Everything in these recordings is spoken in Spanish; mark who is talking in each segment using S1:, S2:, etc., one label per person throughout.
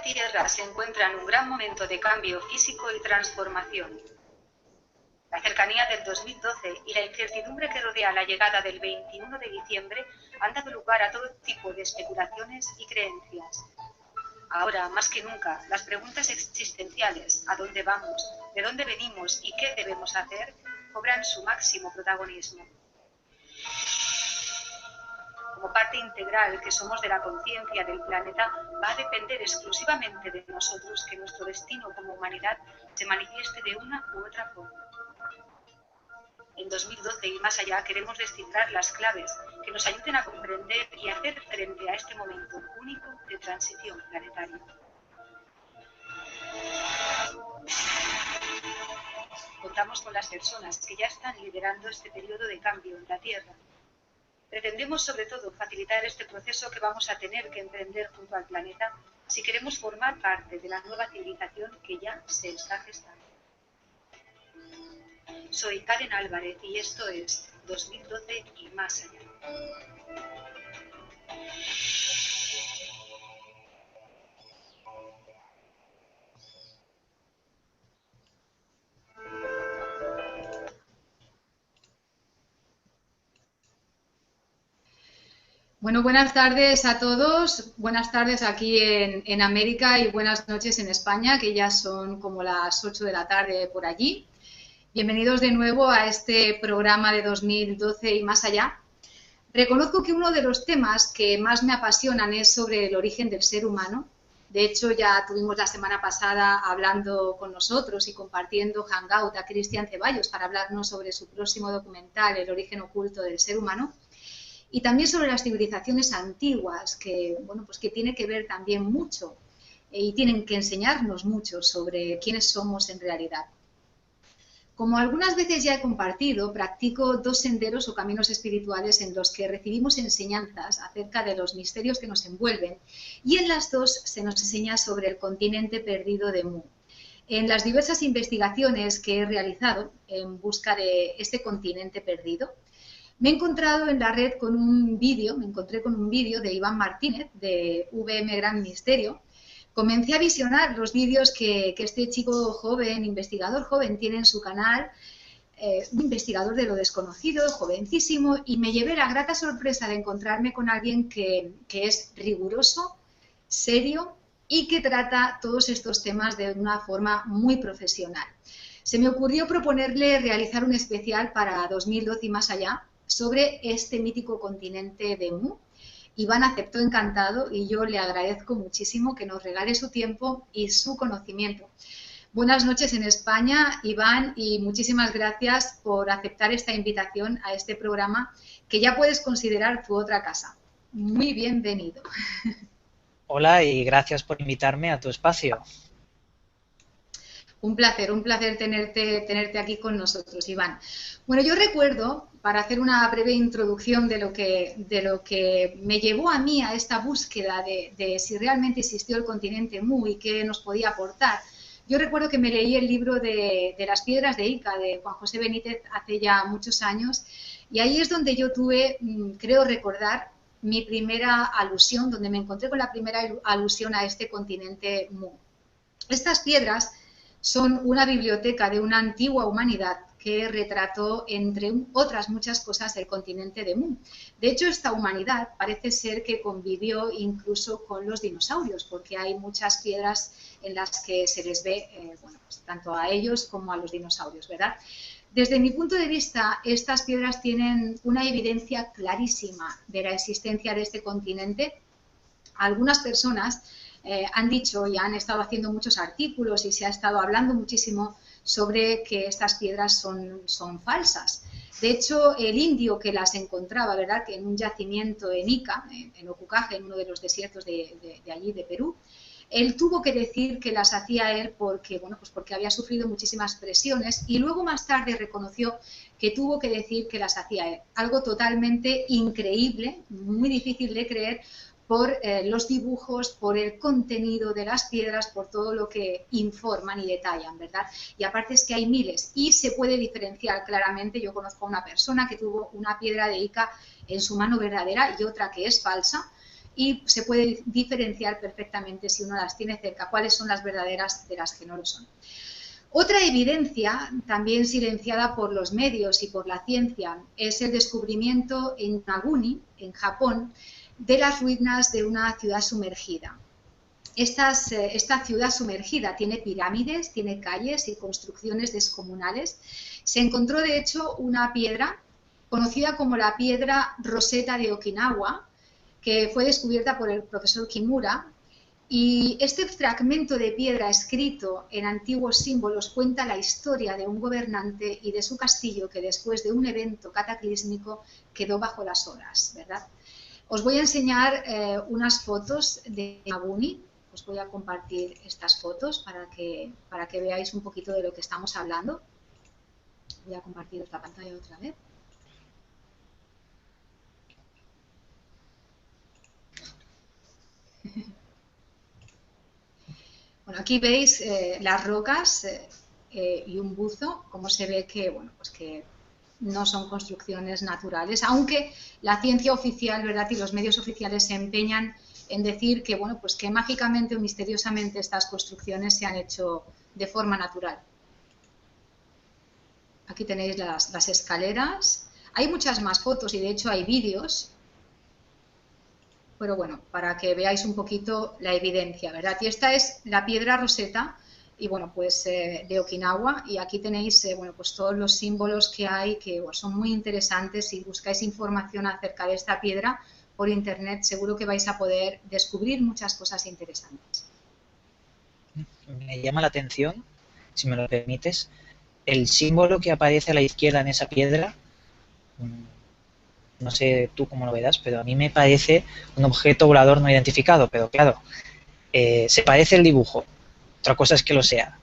S1: planeta Tierra se encuentra en un gran momento de cambio físico y transformación. La cercanía del 2012 y la incertidumbre que rodea la llegada del 21 de diciembre han dado lugar a todo tipo de especulaciones y creencias. Ahora, más que nunca, las preguntas existenciales, ¿a dónde vamos?, ¿de dónde venimos y qué debemos hacer?, cobran su máximo protagonismo. Como parte integral que somos de la conciencia del planeta, va a depender exclusivamente de nosotros que nuestro destino como humanidad se manifieste de una u otra forma. En 2012 y más allá queremos descifrar las claves que nos ayuden a comprender y hacer frente a este momento único de transición planetaria. Contamos con las personas que ya están liderando este periodo de cambio en la Tierra. Pretendemos sobre todo facilitar este proceso que vamos a tener que emprender junto al planeta si queremos formar parte de la nueva civilización que ya se está gestando. Soy Karen Álvarez y esto es 2012 y más allá.
S2: Bueno, buenas tardes a todos, buenas tardes aquí en América y buenas noches en España, que ya son como las 8 de la tarde por allí. Bienvenidos de nuevo a este programa de 2012 y más allá. Reconozco que uno de los temas que más me apasionan es sobre el origen del ser humano. De hecho, ya tuvimos la semana pasada hablando con nosotros y compartiendo Hangout a Cristian Ceballos para hablarnos sobre su próximo documental, El origen oculto del ser humano. Y también sobre las civilizaciones antiguas, que, bueno, pues que tiene que ver también mucho y tienen que enseñarnos mucho sobre quiénes somos en realidad. Como algunas veces ya he compartido, practico dos senderos o caminos espirituales en los que recibimos enseñanzas acerca de los misterios que nos envuelven y en las dos se nos enseña sobre el continente perdido de Mu. En las diversas investigaciones que he realizado en busca de este continente perdido, me he encontrado en la red con un vídeo, de Iván Martínez de VM Gran Misterio. Comencé a visionar los vídeos que este chico joven, investigador joven, tiene en su canal, un investigador de lo desconocido, jovencísimo, y me llevé la grata sorpresa de encontrarme con alguien que es riguroso, serio y que trata todos estos temas de una forma muy profesional. Se me ocurrió proponerle realizar un especial para 2012 y más allá sobre este mítico continente de Mu. Iván aceptó encantado y yo le agradezco muchísimo que nos regale su tiempo y su conocimiento. Buenas noches en España, Iván, y muchísimas gracias por aceptar esta invitación a este programa que ya puedes considerar tu otra casa. Muy bienvenido.
S3: Hola y gracias por invitarme a tu espacio.
S2: Un placer tenerte aquí con nosotros, Iván. Bueno, yo recuerdo, para hacer una breve introducción de lo que me llevó a mí a esta búsqueda de si realmente existió el continente Mu y qué nos podía aportar, yo recuerdo que me leí el libro de las piedras de Ica, de Juan José Benítez, hace ya muchos años, y ahí es donde yo tuve, creo recordar, mi primera alusión, donde me encontré con la primera alusión a este continente Mu. Estas piedras son una biblioteca de una antigua humanidad que retrató, entre otras muchas cosas, el continente de Mu. De hecho, esta humanidad parece ser que convivió incluso con los dinosaurios, porque hay muchas piedras en las que se les ve, bueno, pues, tanto a ellos como a los dinosaurios, ¿verdad? Desde mi punto de vista, estas piedras tienen una evidencia clarísima de la existencia de este continente. Algunas personas han dicho y han estado haciendo muchos artículos y se ha estado hablando muchísimo sobre que estas piedras son falsas. De hecho, el indio que las encontraba, ¿verdad?, que en un yacimiento en Ica, en Ocucaje, en uno de los desiertos de allí, de Perú, él tuvo que decir que las hacía él porque, bueno, pues porque había sufrido muchísimas presiones y luego más tarde reconoció que tuvo que decir que las hacía él. Algo totalmente increíble, muy difícil de creer, por los dibujos, por el contenido de las piedras, por todo lo que informan y detallan, ¿verdad? Y aparte es que hay miles y se puede diferenciar claramente. Yo conozco a una persona que tuvo una piedra de Ica en su mano verdadera y otra que es falsa. y se puede diferenciar perfectamente si uno las tiene cerca, cuáles son las verdaderas de las que no lo son. Otra evidencia, también silenciada por los medios y por la ciencia, es el descubrimiento en Naguni, en Japón, de las ruinas de una ciudad sumergida. Esta ciudad sumergida tiene pirámides, tiene calles y construcciones descomunales. Se encontró, de hecho, una piedra conocida como la piedra Rosetta de Okinawa, que fue descubierta por el profesor Kimura. Y este fragmento de piedra escrito en antiguos símbolos cuenta la historia de un gobernante y de su castillo que después de un evento cataclísmico quedó bajo las olas, ¿verdad? Os voy a enseñar unas fotos de Naguni. Os voy a compartir estas fotos para que veáis un poquito de lo que estamos hablando. Voy a compartir esta pantalla otra vez. Bueno, aquí veis las rocas y un buzo, como se ve que, bueno, pues que no son construcciones naturales, aunque la ciencia oficial, ¿verdad?, y los medios oficiales se empeñan en decir que, bueno, pues que mágicamente o misteriosamente estas construcciones se han hecho de forma natural. Aquí tenéis las escaleras. Hay muchas más fotos y de hecho hay vídeos. Pero bueno, para que veáis un poquito la evidencia, ¿verdad? Y esta es la piedra Rosetta, y bueno, pues de Okinawa, y aquí tenéis, bueno, pues todos los símbolos que hay, que bueno, son muy interesantes. Si buscáis información acerca de esta piedra por internet, seguro que vais a poder descubrir muchas cosas interesantes.
S3: Me llama la atención, si me lo permites, el símbolo que aparece a la izquierda en esa piedra. No sé tú cómo lo verás, pero a mí me parece un objeto volador no identificado, pero claro, se parece el dibujo. Otra cosa es que lo sea.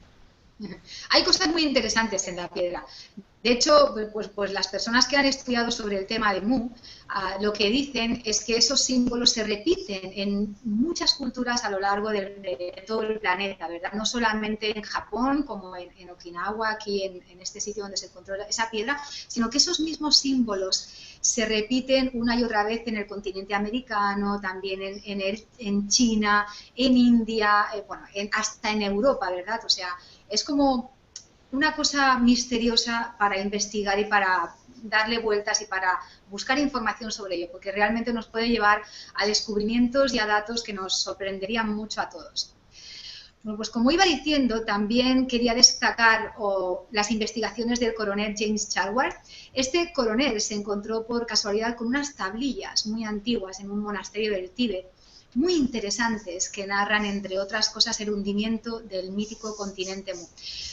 S2: Hay cosas muy interesantes en la piedra. De hecho, pues las personas que han estudiado sobre el tema de Mu, lo que dicen es que esos símbolos se repiten en muchas culturas a lo largo de todo el planeta, ¿verdad? No solamente en Japón, como en Okinawa, aquí en este sitio donde se encontró esa piedra, sino que esos mismos símbolos se repiten una y otra vez en el continente americano, también en China, en India, bueno, hasta en Europa, ¿verdad? O sea, es como una cosa misteriosa para investigar y para darle vueltas y para buscar información sobre ello, porque realmente nos puede llevar a descubrimientos y a datos que nos sorprenderían mucho a todos. Bueno, pues como iba diciendo, también quería destacar las investigaciones del coronel James Charwar. Este coronel se encontró por casualidad con unas tablillas muy antiguas en un monasterio del Tíbet, muy interesantes, que narran, entre otras cosas, el hundimiento del mítico continente Mu.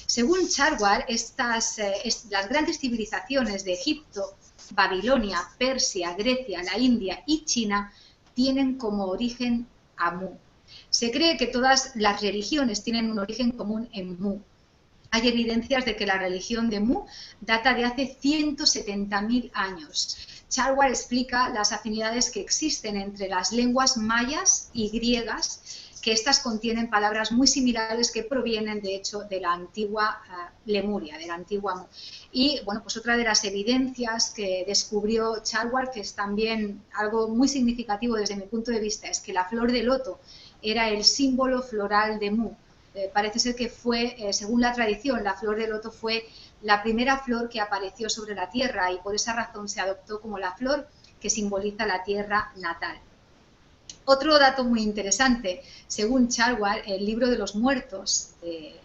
S2: Según Charwar, las grandes civilizaciones de Egipto, Babilonia, Persia, Grecia, la India y China tienen como origen a Mu. Se cree que todas las religiones tienen un origen común en Mu. Hay evidencias de que la religión de Mu data de hace 170.000 años. Charwar explica las afinidades que existen entre las lenguas mayas y griegas, que estas contienen palabras muy similares que provienen, de hecho, de la antigua Lemuria, de la antigua Mu. Y, bueno, pues otra de las evidencias que descubrió Charwar, que es también algo muy significativo desde mi punto de vista, es que la flor de loto era el símbolo floral de Mu. Parece ser que fue, según la tradición, la flor de loto fue la primera flor que apareció sobre la tierra y por esa razón se adoptó como la flor que simboliza la tierra natal. Otro dato muy interesante, según Charwar, el libro de los muertos de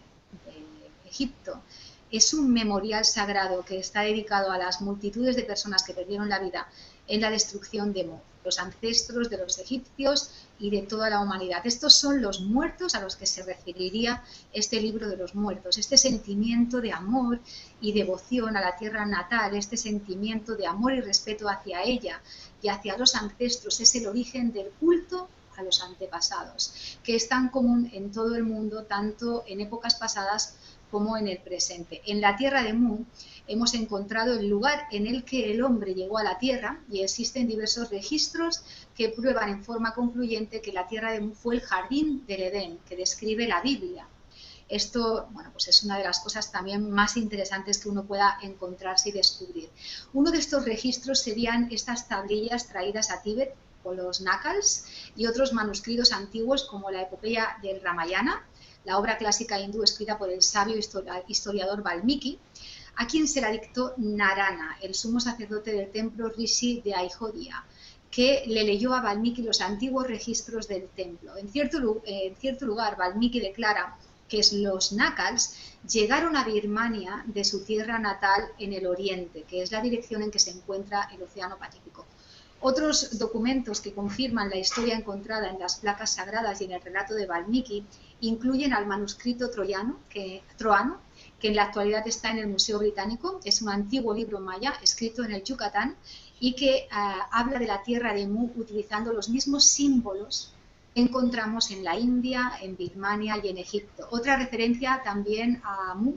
S2: Egipto es un memorial sagrado que está dedicado a las multitudes de personas que perdieron la vida en la destrucción de Mu, los ancestros de los egipcios y de toda la humanidad. Estos son los muertos a los que se referiría este libro de los muertos, este sentimiento de amor y devoción a la tierra natal, este sentimiento de amor y respeto hacia ella y hacia los ancestros, es el origen del culto a los antepasados, que es tan común en todo el mundo, tanto en épocas pasadas como en el presente. En la tierra de Mu hemos encontrado el lugar en el que el hombre llegó a la tierra y existen diversos registros que prueban en forma concluyente que la tierra de Mu fue el jardín del Edén, que describe la Biblia. Esto, bueno, pues es una de las cosas también más interesantes que uno pueda encontrarse y descubrir. Uno de estos registros serían estas tablillas traídas a Tíbet o los Nakals, y otros manuscritos antiguos como la epopeya del Ramayana, la obra clásica hindú escrita por el sabio historiador Valmiki, a quien se la dictó Narana, el sumo sacerdote del templo Rishi de Ayodhya, que le leyó a Valmiki los antiguos registros del templo. En cierto lugar, Valmiki declara que los Nakals llegaron a Birmania de su tierra natal en el oriente, que es la dirección en que se encuentra el Océano Pacífico. Otros documentos que confirman la historia encontrada en las placas sagradas y en el relato de Valmiki incluyen al manuscrito troano, que en la actualidad está en el Museo Británico. Es un antiguo libro maya escrito en el Yucatán y que habla de la tierra de Mu utilizando los mismos símbolos que encontramos en la India, en Birmania y en Egipto. Otra referencia también a Mu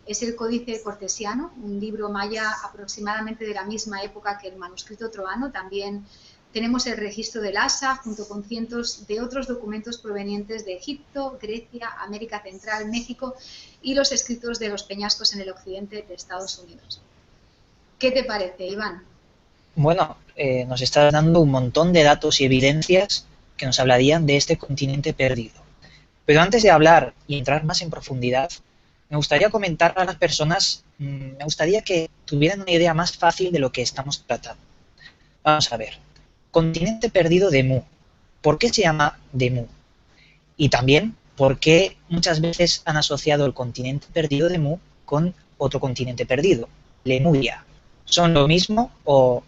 S2: es el Códice Cortesiano, un libro maya aproximadamente de la misma época que el manuscrito troano. También tenemos el registro del Asa, junto con cientos de otros documentos provenientes de Egipto, Grecia, América Central, México y los escritos de los peñascos en el occidente de Estados Unidos. ¿Qué te parece, Iván?
S3: Bueno, nos estás dando un montón de datos y evidencias que nos hablarían de este continente perdido. Pero antes de hablar y entrar más en profundidad, me gustaría comentar a las personas, me gustaría que tuvieran una idea más fácil de lo que estamos tratando. Vamos a ver, continente perdido de Mu. ¿Por qué se llama de Mu? Y también, ¿por qué muchas veces han asociado el continente perdido de Mu con otro continente perdido, Lemuria? ¿Son lo mismo o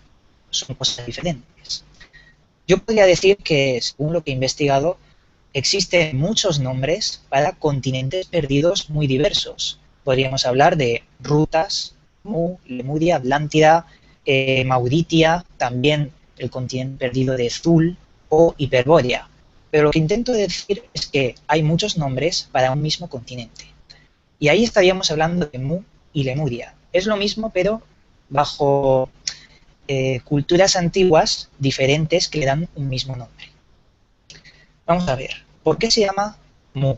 S3: son cosas diferentes? Yo podría decir que, según lo que he investigado, existen muchos nombres para continentes perdidos muy diversos. Podríamos hablar de rutas, Mu, Lemuria, Atlántida, Mauritia, también el continente perdido de Thul o Hiperbórea. Pero lo que intento decir es que hay muchos nombres para un mismo continente. Y ahí estaríamos hablando de Mu y Lemuria. Es lo mismo, pero bajo culturas antiguas diferentes que le dan un mismo nombre. Vamos a ver, ¿por qué se llama Mu?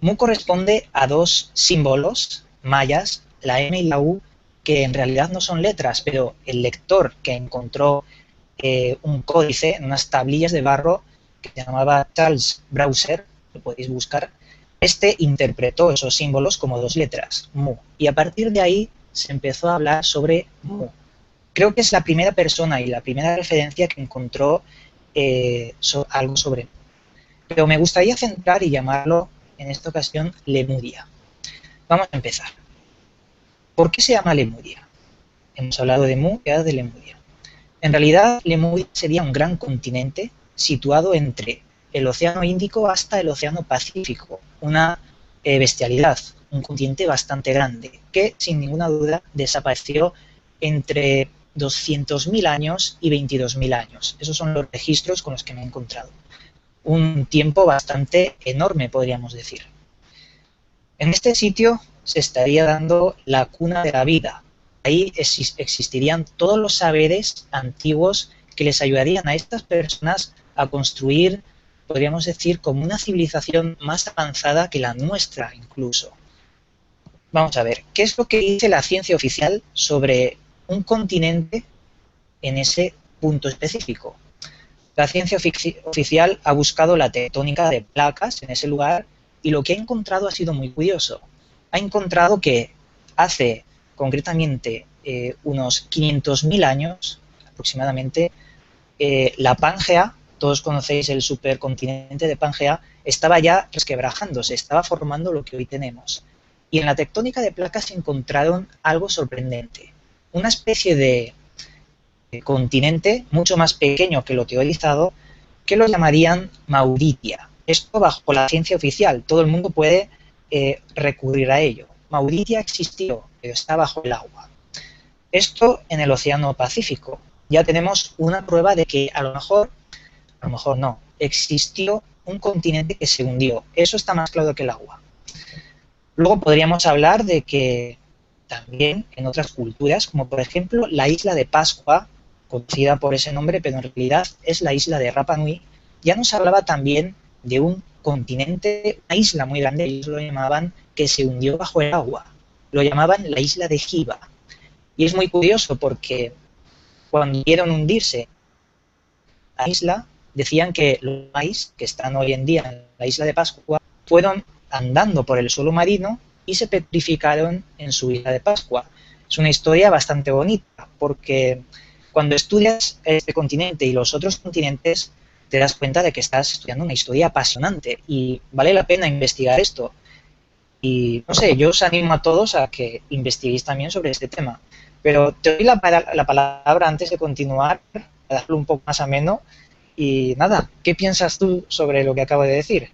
S3: Mu corresponde a dos símbolos mayas, la M y la U, que en realidad no son letras, pero el lector que encontró un códice en unas tablillas de barro que se llamaba Charles Browser, lo podéis buscar, este interpretó esos símbolos como dos letras, Mu, y a partir de ahí se empezó a hablar sobre Mu. Creo que es la primera persona y la primera referencia que encontró algo sobre Mu. Pero me gustaría centrar y llamarlo, en esta ocasión, Lemuria. Vamos a empezar. ¿Por qué se llama Lemuria? Hemos hablado de Mu y ahora de Lemuria. En realidad, Lemuria sería un gran continente situado entre el Océano Índico hasta el Océano Pacífico. Una bestialidad, un continente bastante grande, que sin ninguna duda desapareció entre 200.000 años y 22.000 años. Esos son los registros con los que me he encontrado. Un tiempo bastante enorme, podríamos decir. En este sitio se estaría dando la cuna de la vida. Ahí existirían todos los saberes antiguos que les ayudarían a estas personas a construir, podríamos decir, como una civilización más avanzada que la nuestra incluso. Vamos a ver, ¿qué es lo que dice la ciencia oficial sobre un continente en ese punto específico? La ciencia oficial ha buscado la tectónica de placas en ese lugar y lo que ha encontrado ha sido muy curioso. Ha encontrado que hace concretamente unos 500.000 años aproximadamente, la Pangea, todos conocéis el supercontinente de Pangea, estaba ya resquebrajándose, estaba formando lo que hoy tenemos. Y en la tectónica de placas encontraron algo sorprendente, una especie de continente mucho más pequeño que lo teorizado, que lo llamarían Mauritia. Esto bajo la ciencia oficial, todo el mundo puede recurrir a ello. Mauritia existió, pero está bajo el agua. Esto en el Océano Pacífico. Ya tenemos una prueba de que a lo mejor no, existió un continente que se hundió. Eso está más claro que el agua. Luego podríamos hablar de que también en otras culturas, como por ejemplo la isla de Pascua, conocida por ese nombre, pero en realidad es la isla de Rapa Nui, ya nos hablaba también de un continente, una isla muy grande, ellos lo llamaban, que se hundió bajo el agua. Lo llamaban la isla de Giva. Y es muy curioso porque cuando vieron hundirse a la isla, decían que los maíz, que están hoy en día en la isla de Pascua, fueron andando por el suelo marino y se petrificaron en su isla de Pascua. Es una historia bastante bonita, porque cuando estudias este continente y los otros continentes, te das cuenta de que estás estudiando una historia apasionante y vale la pena investigar esto. Y no sé, yo os animo a todos a que investiguéis también sobre este tema. Pero te doy la palabra antes de continuar, a darlo un poco más ameno. Y nada, ¿qué piensas tú sobre lo que acabo de decir?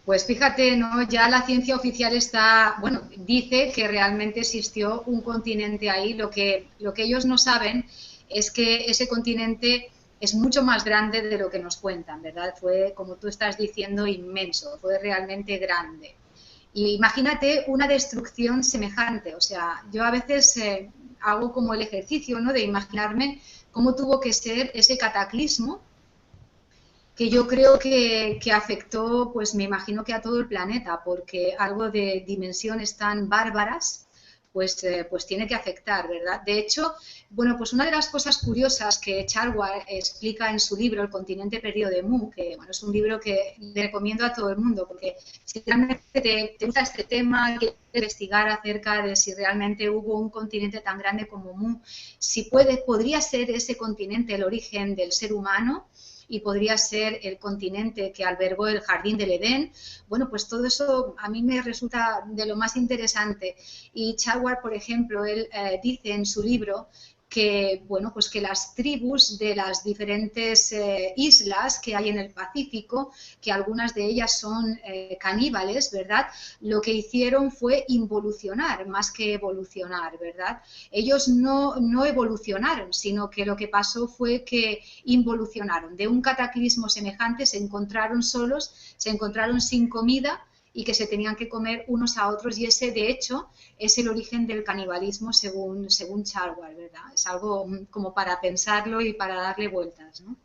S2: Pues fíjate, ¿no? Ya la ciencia oficial está, bueno, dice que realmente existió un continente ahí. Lo que ellos no saben es que ese continente es mucho más grande de lo que nos cuentan, ¿verdad? Fue, como tú estás diciendo, inmenso, fue realmente grande. Y imagínate una destrucción semejante. O sea, yo a veces hago como el ejercicio, ¿no?, de imaginarme cómo tuvo que ser ese cataclismo que yo creo que afectó, pues me imagino que a todo el planeta, porque algo de dimensiones tan bárbaras, pues tiene que afectar, ¿verdad? De hecho, bueno, pues una de las cosas curiosas que Charwar explica en su libro El continente perdido de Mu, que bueno, es un libro que le recomiendo a todo el mundo, porque si realmente te gusta este tema, quieres investigar acerca de si realmente hubo un continente tan grande como Mu, si podría ser ese continente el origen del ser humano, y podría ser el continente que albergó el jardín del Edén. Bueno, pues todo eso a mí me resulta de lo más interesante. Y Charwar, por ejemplo, él dice en su libro que, bueno, pues que las tribus de las diferentes islas que hay en el Pacífico, que algunas de ellas son caníbales, ¿verdad? Lo que hicieron fue involucionar más que evolucionar, ¿verdad? Ellos no evolucionaron, sino que lo que pasó fue que involucionaron. De un cataclismo semejante se encontraron solos, se encontraron sin comida y que se tenían que comer unos a otros, y ese, de hecho, es el origen del canibalismo según Charwar, ¿verdad? Es algo como para pensarlo y para darle vueltas, ¿no?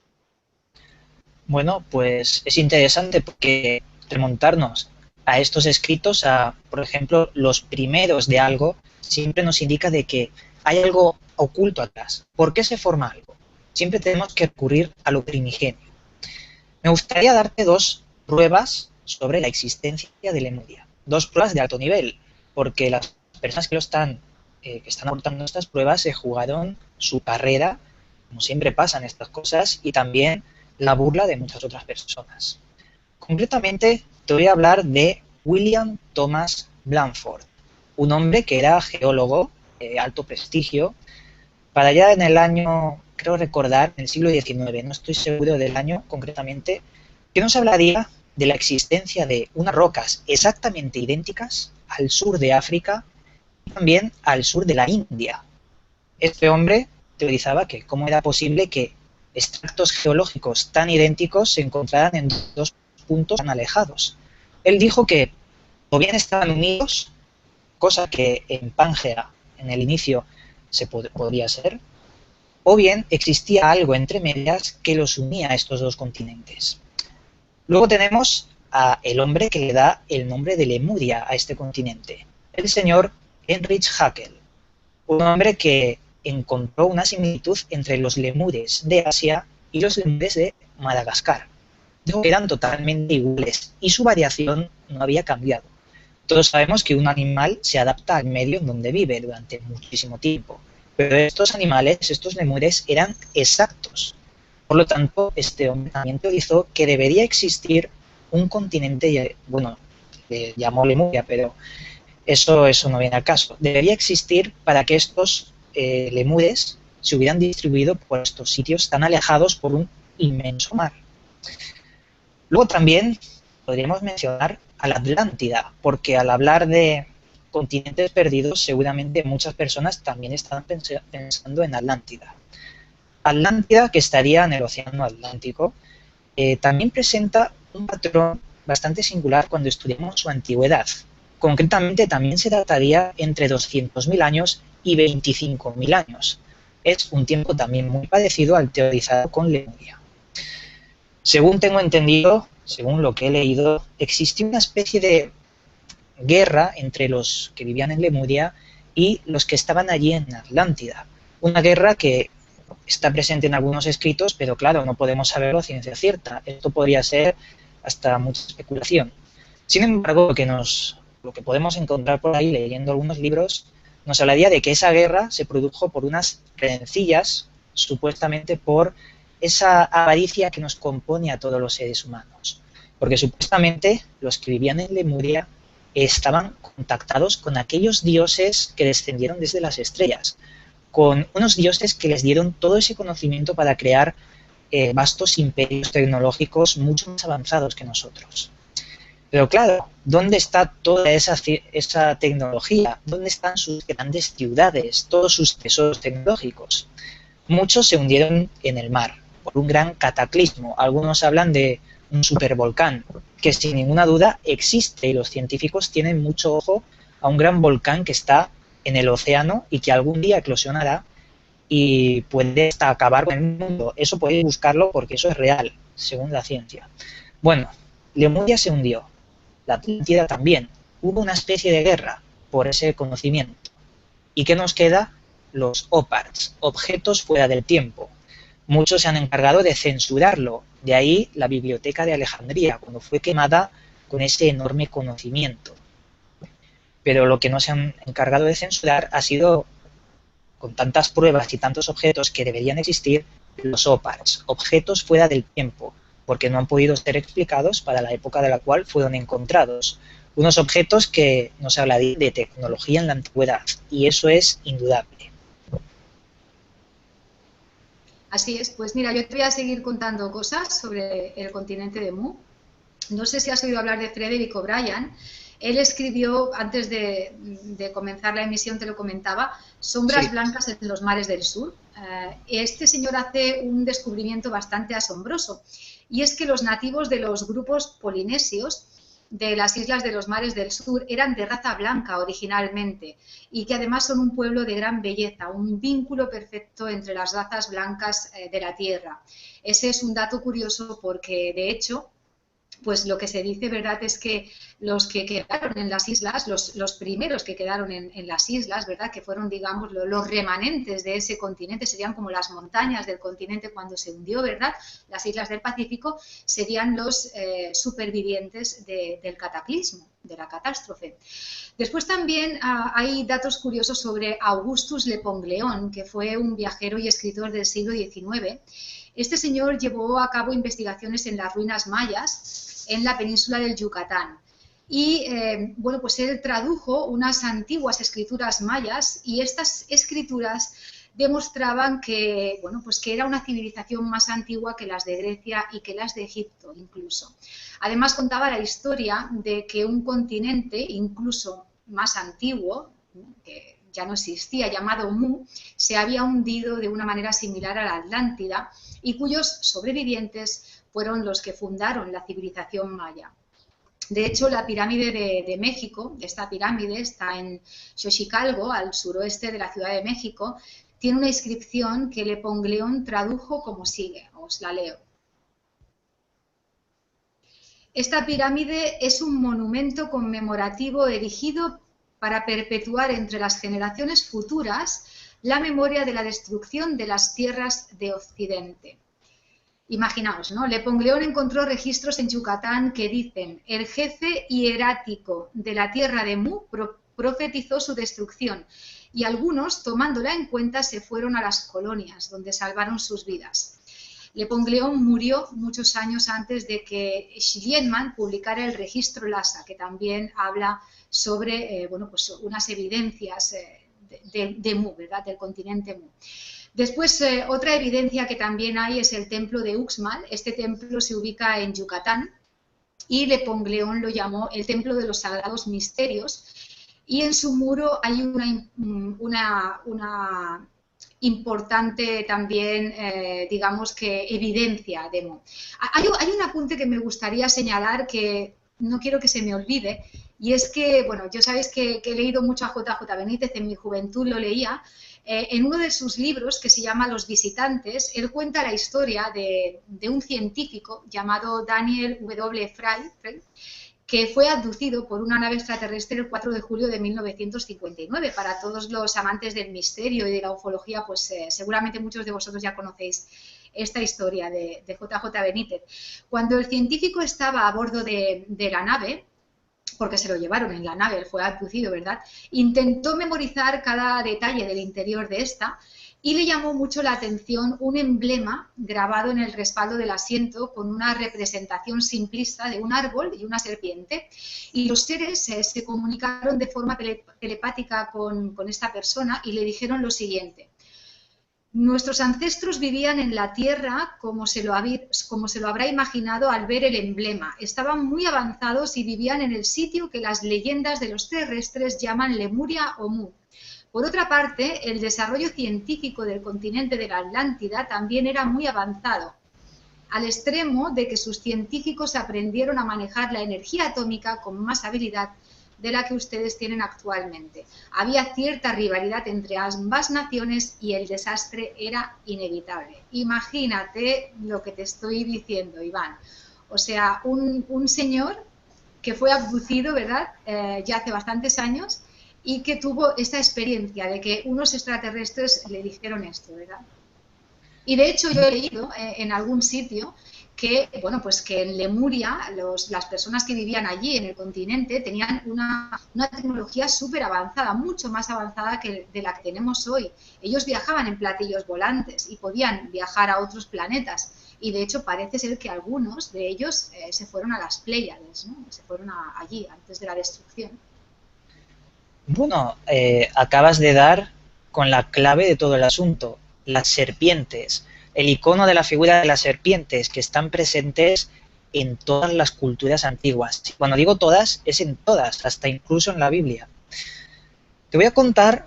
S3: Bueno, pues es interesante porque remontarnos a estos escritos, a, por ejemplo, los primeros de algo, siempre nos indica de que hay algo oculto atrás. ¿Por qué se forma algo? Siempre tenemos que recurrir a lo primigenio. Me gustaría darte dos pruebas sobre la existencia de Lemuria. Dos pruebas de alto nivel, porque las personas que están aportando estas pruebas se jugaron su carrera, como siempre pasan estas cosas, y también la burla de muchas otras personas. Concretamente, te voy a hablar de William Thomas Blandford, un hombre que era geólogo de alto prestigio, para allá en el año, creo recordar, en el siglo XIX, no estoy seguro del año concretamente, que nos hablaría de la existencia de unas rocas exactamente idénticas al sur de África y también al sur de la India. Este hombre teorizaba que cómo era posible que extractos geológicos tan idénticos se encontraran en dos puntos tan alejados. Él dijo que o bien estaban unidos, cosa que en Pangea en el inicio podría ser, o bien existía algo entre medias que los unía a estos dos continentes. Luego tenemos a el hombre que le da el nombre de Lemuria a este continente, el señor Heinrich Haeckel, un hombre que encontró una similitud entre los lemures de Asia y los lemures de Madagascar. Eran totalmente iguales y su variación no había cambiado. Todos sabemos que un animal se adapta al medio en donde vive durante muchísimo tiempo, pero estos animales, estos lemures, eran exactos. Por lo tanto, este hombre también teorizó que debería existir un continente, bueno, le llamó Lemuria, pero eso no viene al caso. Debería existir para que estos lemures se hubieran distribuido por estos sitios tan alejados por un inmenso mar. Luego también podríamos mencionar a la Atlántida, porque al hablar de continentes perdidos, seguramente muchas personas también están pensando en Atlántida. Atlántida, que estaría en el Océano Atlántico, también presenta un patrón bastante singular cuando estudiamos su antigüedad. Concretamente, también se dataría entre 200.000 años y 25.000 años. Es un tiempo también muy parecido al teorizado con Lemuria. Según tengo entendido, según lo que he leído, existió una especie de guerra entre los que vivían en Lemuria y los que estaban allí en Atlántida. Una guerra que está presente en algunos escritos, pero claro, no podemos saberlo a ciencia cierta. Esto podría ser hasta mucha especulación. Sin embargo, lo que podemos encontrar por ahí leyendo algunos libros nos hablaría de que esa guerra se produjo por unas rencillas, supuestamente por esa avaricia que nos compone a todos los seres humanos. Porque supuestamente los que vivían en Lemuria estaban contactados con aquellos dioses que descendieron desde las estrellas, con unos dioses que les dieron todo ese conocimiento para crear vastos imperios tecnológicos mucho más avanzados que nosotros. Pero claro, ¿dónde está toda esa tecnología? ¿Dónde están sus grandes ciudades, todos sus tesoros tecnológicos? Muchos se hundieron en el mar por un gran cataclismo. Algunos hablan de un supervolcán, que sin ninguna duda existe, y los científicos tienen mucho ojo a un gran volcán que está en el océano y que algún día eclosionará y puede hasta acabar con el mundo. Eso podéis buscarlo porque eso es real, según la ciencia. Bueno, Lemuria se hundió, la Atlántida también. Hubo una especie de guerra por ese conocimiento. ¿Y qué nos queda? Los OPARTs, objetos fuera del tiempo. Muchos se han encargado de censurarlo, de ahí la Biblioteca de Alejandría, cuando fue quemada con ese enorme conocimiento. Pero lo que no se han encargado de censurar ha sido, con tantas pruebas y tantos objetos que deberían existir, los OPARTs, objetos fuera del tiempo, porque no han podido ser explicados para la época de la cual fueron encontrados. Unos objetos que nos habla de tecnología en la antigüedad, y eso es indudable.
S2: Así es, pues mira, yo te voy a seguir contando cosas sobre el continente de Mu. No sé si has oído hablar de Frederick O'Brien. Él escribió, antes de comenzar la emisión te lo comentaba, Sombras blancas en los mares del sur. Este señor hace un descubrimiento bastante asombroso, y es que los nativos de los grupos polinesios de las islas de los mares del sur eran de raza blanca originalmente, y que además son un pueblo de gran belleza, un vínculo perfecto entre las razas blancas de la tierra. Ese es un dato curioso porque, de hecho, pues lo que se dice, ¿verdad?, es que los que quedaron en las islas, los primeros que quedaron en las islas, ¿verdad?, que fueron, digamos, los remanentes de ese continente, serían como las montañas del continente cuando se hundió, ¿verdad?, las islas del Pacífico, serían los supervivientes del cataclismo, de la catástrofe. Después también hay datos curiosos sobre Augustus Lepongleón, que fue un viajero y escritor del siglo XIX. Este señor llevó a cabo investigaciones en las ruinas mayas en la península del Yucatán. Y, bueno, pues él tradujo unas antiguas escrituras mayas, y estas escrituras demostraban que, bueno, pues que era una civilización más antigua que las de Grecia y que las de Egipto incluso. Además contaba la historia de que un continente incluso más antiguo, que ya no existía, llamado Mu, se había hundido de una manera similar a la Atlántida, y cuyos sobrevivientes fueron los que fundaron la civilización maya. De hecho, la pirámide de México, esta pirámide está en Xochicalco, al suroeste de la Ciudad de México, tiene una inscripción que Lepongleón tradujo como sigue, os la leo. Esta pirámide es un monumento conmemorativo erigido para perpetuar entre las generaciones futuras la memoria de la destrucción de las tierras de Occidente. Imaginaos, ¿no? Lepongleón encontró registros en Yucatán que dicen: el jefe hierático de la tierra de Mu profetizó su destrucción, y algunos, tomándola en cuenta, se fueron a las colonias, donde salvaron sus vidas. Lepongleón murió muchos años antes de que Schliemann publicara el registro Lhasa, que también habla sobre bueno, pues unas evidencias de Mu, ¿verdad?, del continente Mu. Después, otra evidencia que también hay es el templo de Uxmal. Este templo se ubica en Yucatán y Lepongleón lo llamó el templo de los sagrados misterios, y en su muro hay una importante también, digamos que, evidencia de Mu. Hay un apunte que me gustaría señalar que no quiero que se me olvide, y es que, bueno, yo sabéis que he leído mucho a JJ Benítez, en mi juventud lo leía. En uno de sus libros, que se llama Los visitantes, él cuenta la historia de un científico llamado Daniel W. Frey, que fue abducido por una nave extraterrestre el 4 de julio de 1959. Para todos los amantes del misterio y de la ufología, pues seguramente muchos de vosotros ya conocéis esta historia de JJ Benítez. Cuando el científico estaba a bordo de la nave, porque se lo llevaron en la nave, él fue abducido, ¿verdad?, intentó memorizar cada detalle del interior de esta, y le llamó mucho la atención un emblema grabado en el respaldo del asiento con una representación simplista de un árbol y una serpiente. Y los seres se comunicaron de forma telepática con esta persona y le dijeron lo siguiente: nuestros ancestros vivían en la Tierra como se lo habrá imaginado al ver el emblema. Estaban muy avanzados y vivían en el sitio que las leyendas de los terrestres llaman Lemuria o Mu. Por otra parte, el desarrollo científico del continente de la Atlántida también era muy avanzado, al extremo de que sus científicos aprendieron a manejar la energía atómica con más habilidad de la que ustedes tienen actualmente. Había cierta rivalidad entre ambas naciones y el desastre era inevitable. Imagínate lo que te estoy diciendo, Iván. O sea, un señor que fue abducido, ¿verdad?, ya hace bastantes años, y que tuvo esta experiencia de que unos extraterrestres le dijeron esto, ¿verdad? Y de hecho yo he leído en algún sitio que, bueno, pues que en Lemuria las personas que vivían allí en el continente tenían una tecnología súper avanzada, mucho más avanzada que de la que tenemos hoy. Ellos viajaban en platillos volantes y podían viajar a otros planetas. Y de hecho parece ser que algunos de ellos se fueron a las Pléyades, ¿no? Se fueron allí antes de la destrucción.
S3: Bueno, acabas de dar con la clave de todo el asunto, las serpientes, el icono de la figura de las serpientes que están presentes en todas las culturas antiguas. Cuando digo todas, es en todas, hasta incluso en la Biblia. Te voy a contar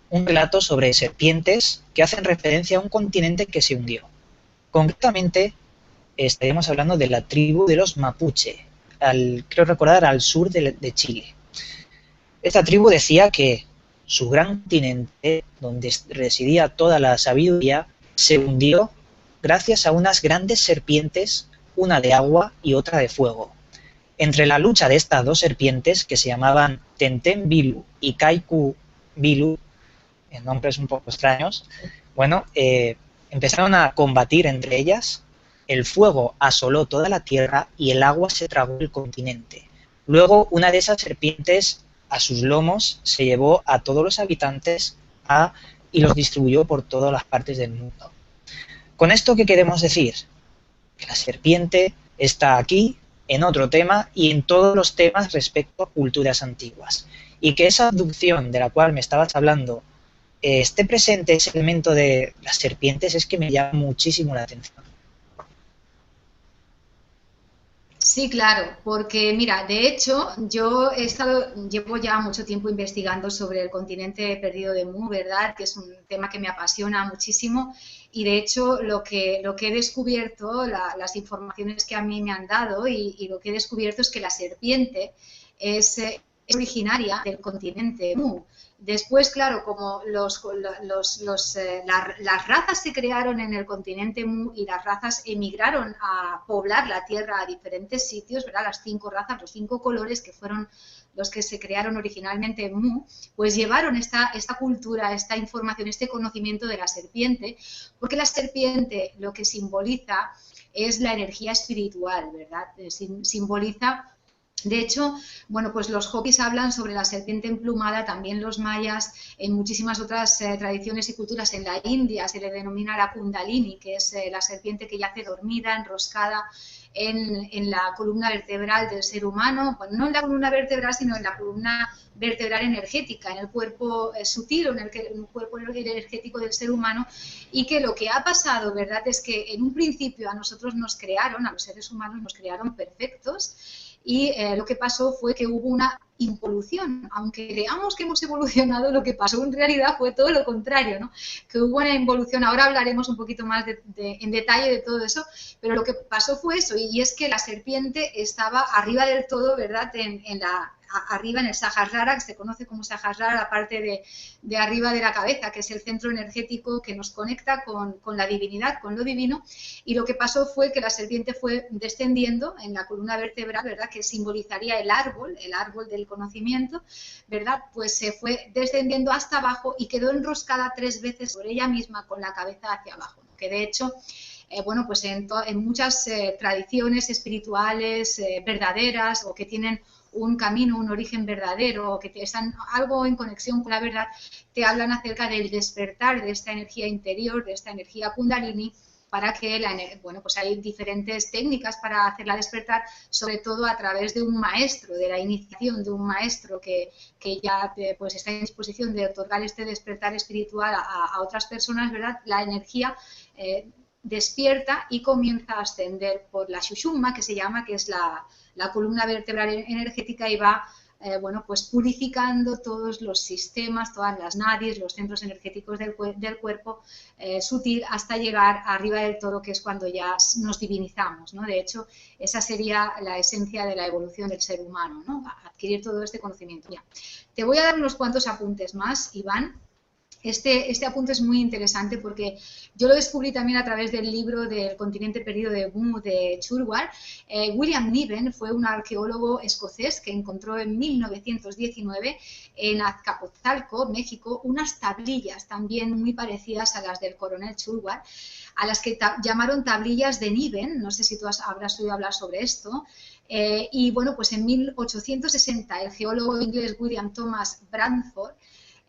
S3: un relato sobre serpientes que hacen referencia a un continente que se hundió. Concretamente, estaríamos hablando de la tribu de los Mapuche, creo recordar, al sur de Chile. Esta tribu decía que su gran continente, donde residía toda la sabiduría, se hundió gracias a unas grandes serpientes, una de agua y otra de fuego. Entre la lucha de estas dos serpientes, que se llamaban Tenten Bilu y Kaiku Bilu, nombres un poco extraños, bueno, empezaron a combatir entre ellas, el fuego asoló toda la tierra y el agua se tragó el continente. Luego, una de esas serpientes a sus lomos se llevó a todos los habitantes y los distribuyó por todas las partes del mundo. ¿Con esto qué queremos decir? Que la serpiente está aquí, en otro tema y en todos los temas respecto a culturas antiguas. Y que esa abducción de la cual me estabas hablando esté presente ese elemento de las serpientes es que me llama muchísimo la atención.
S2: Sí, claro, porque mira, de hecho yo llevo ya mucho tiempo investigando sobre el continente perdido de Mu, ¿verdad?, que es un tema que me apasiona muchísimo, y de hecho lo que he descubierto, las informaciones que a mí me han dado y lo que he descubierto es que la serpiente es originaria del continente Mu. Después, claro, como las razas se crearon en el continente Mu y las razas emigraron a poblar la Tierra a diferentes sitios, ¿verdad?, las 5 razas, los 5 colores que fueron los que se crearon originalmente en Mu, pues llevaron esta cultura, esta información, este conocimiento de la serpiente, porque la serpiente lo que simboliza es la energía espiritual, ¿verdad? Simboliza. De hecho, bueno, pues los Hopis hablan sobre la serpiente emplumada, también los mayas, en muchísimas otras tradiciones y culturas. En la India se le denomina la Kundalini, que es la serpiente que yace dormida, enroscada en la columna vertebral del ser humano, bueno, no en la columna vertebral, sino en la columna vertebral energética, en el cuerpo sutil o en el cuerpo energético del ser humano, y que lo que ha pasado, ¿verdad?, es que en un principio a nosotros nos crearon, a los seres humanos nos crearon perfectos, y lo que pasó fue que hubo una involución. Aunque creamos que hemos evolucionado, lo que pasó en realidad fue todo lo contrario, ¿no? Que hubo una involución. Ahora hablaremos un poquito más en detalle de todo eso, pero lo que pasó fue eso, y es que la serpiente estaba arriba del todo, ¿verdad?, arriba en el Sahasrara, que se conoce como Sahasrara, la parte de arriba de la cabeza, que es el centro energético que nos conecta con la divinidad, con lo divino, y lo que pasó fue que la serpiente fue descendiendo en la columna vertebral, ¿verdad?, que simbolizaría el árbol del conocimiento, ¿verdad?, pues se fue descendiendo hasta abajo y quedó enroscada 3 veces sobre ella misma con la cabeza hacia abajo, que de hecho bueno, pues en muchas tradiciones espirituales verdaderas o que tienen un camino, un origen verdadero, o que están algo en conexión con la verdad, te hablan acerca del despertar de esta energía interior, de esta energía kundalini, para que, bueno, pues hay diferentes técnicas para hacerla despertar, sobre todo a través de un maestro, de la iniciación de un maestro que ya pues está en disposición de otorgar este despertar espiritual a otras personas, ¿verdad? La energía despierta y comienza a ascender por la Shushumma, que se llama, que es la columna vertebral energética, y va bueno, pues purificando todos los sistemas, todas las nadis, los centros energéticos del cuerpo sutil, hasta llegar arriba del todo, que es cuando ya nos divinizamos, ¿no? De hecho, esa sería la esencia de la evolución del ser humano, ¿no? Adquirir todo este conocimiento. Ya. Te voy a dar unos cuantos apuntes más, Iván. Este apunte es muy interesante porque yo lo descubrí también a través del libro del continente perdido de Churwar. William Niven fue un arqueólogo escocés que encontró en 1919 en Azcapotzalco, México, unas tablillas también muy parecidas a las del coronel Churwar, a las que llamaron tablillas de Niven. No sé si tú habrás oído hablar sobre esto. Y bueno, pues en 1860 el geólogo inglés William Thomas Bradford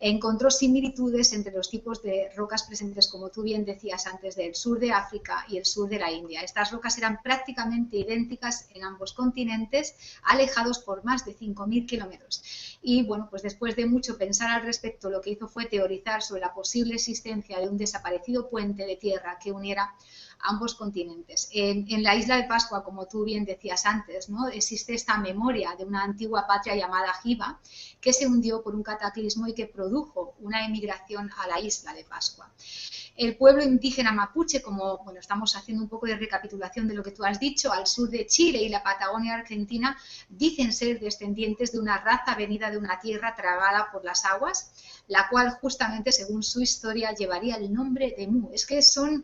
S2: encontró similitudes entre los tipos de rocas presentes, como tú bien decías antes, del sur de África y el sur de la India. Estas rocas eran prácticamente idénticas en ambos continentes, alejados por más de 5.000 kilómetros. Y bueno, pues después de mucho pensar al respecto, lo que hizo fue teorizar sobre la posible existencia de un desaparecido puente de tierra que uniera ambos continentes. En la isla de Pascua, como tú bien decías antes, ¿no?, existe esta memoria de una antigua patria llamada Jiva, que se hundió por un cataclismo y que produjo una emigración a la isla de Pascua. El pueblo indígena mapuche, como bueno, estamos haciendo un poco de recapitulación de lo que tú has dicho, al sur de Chile y la Patagonia argentina, dicen ser descendientes de una raza venida de una tierra tragada por las aguas, la cual justamente, según su historia, llevaría el nombre de Mu. Es que son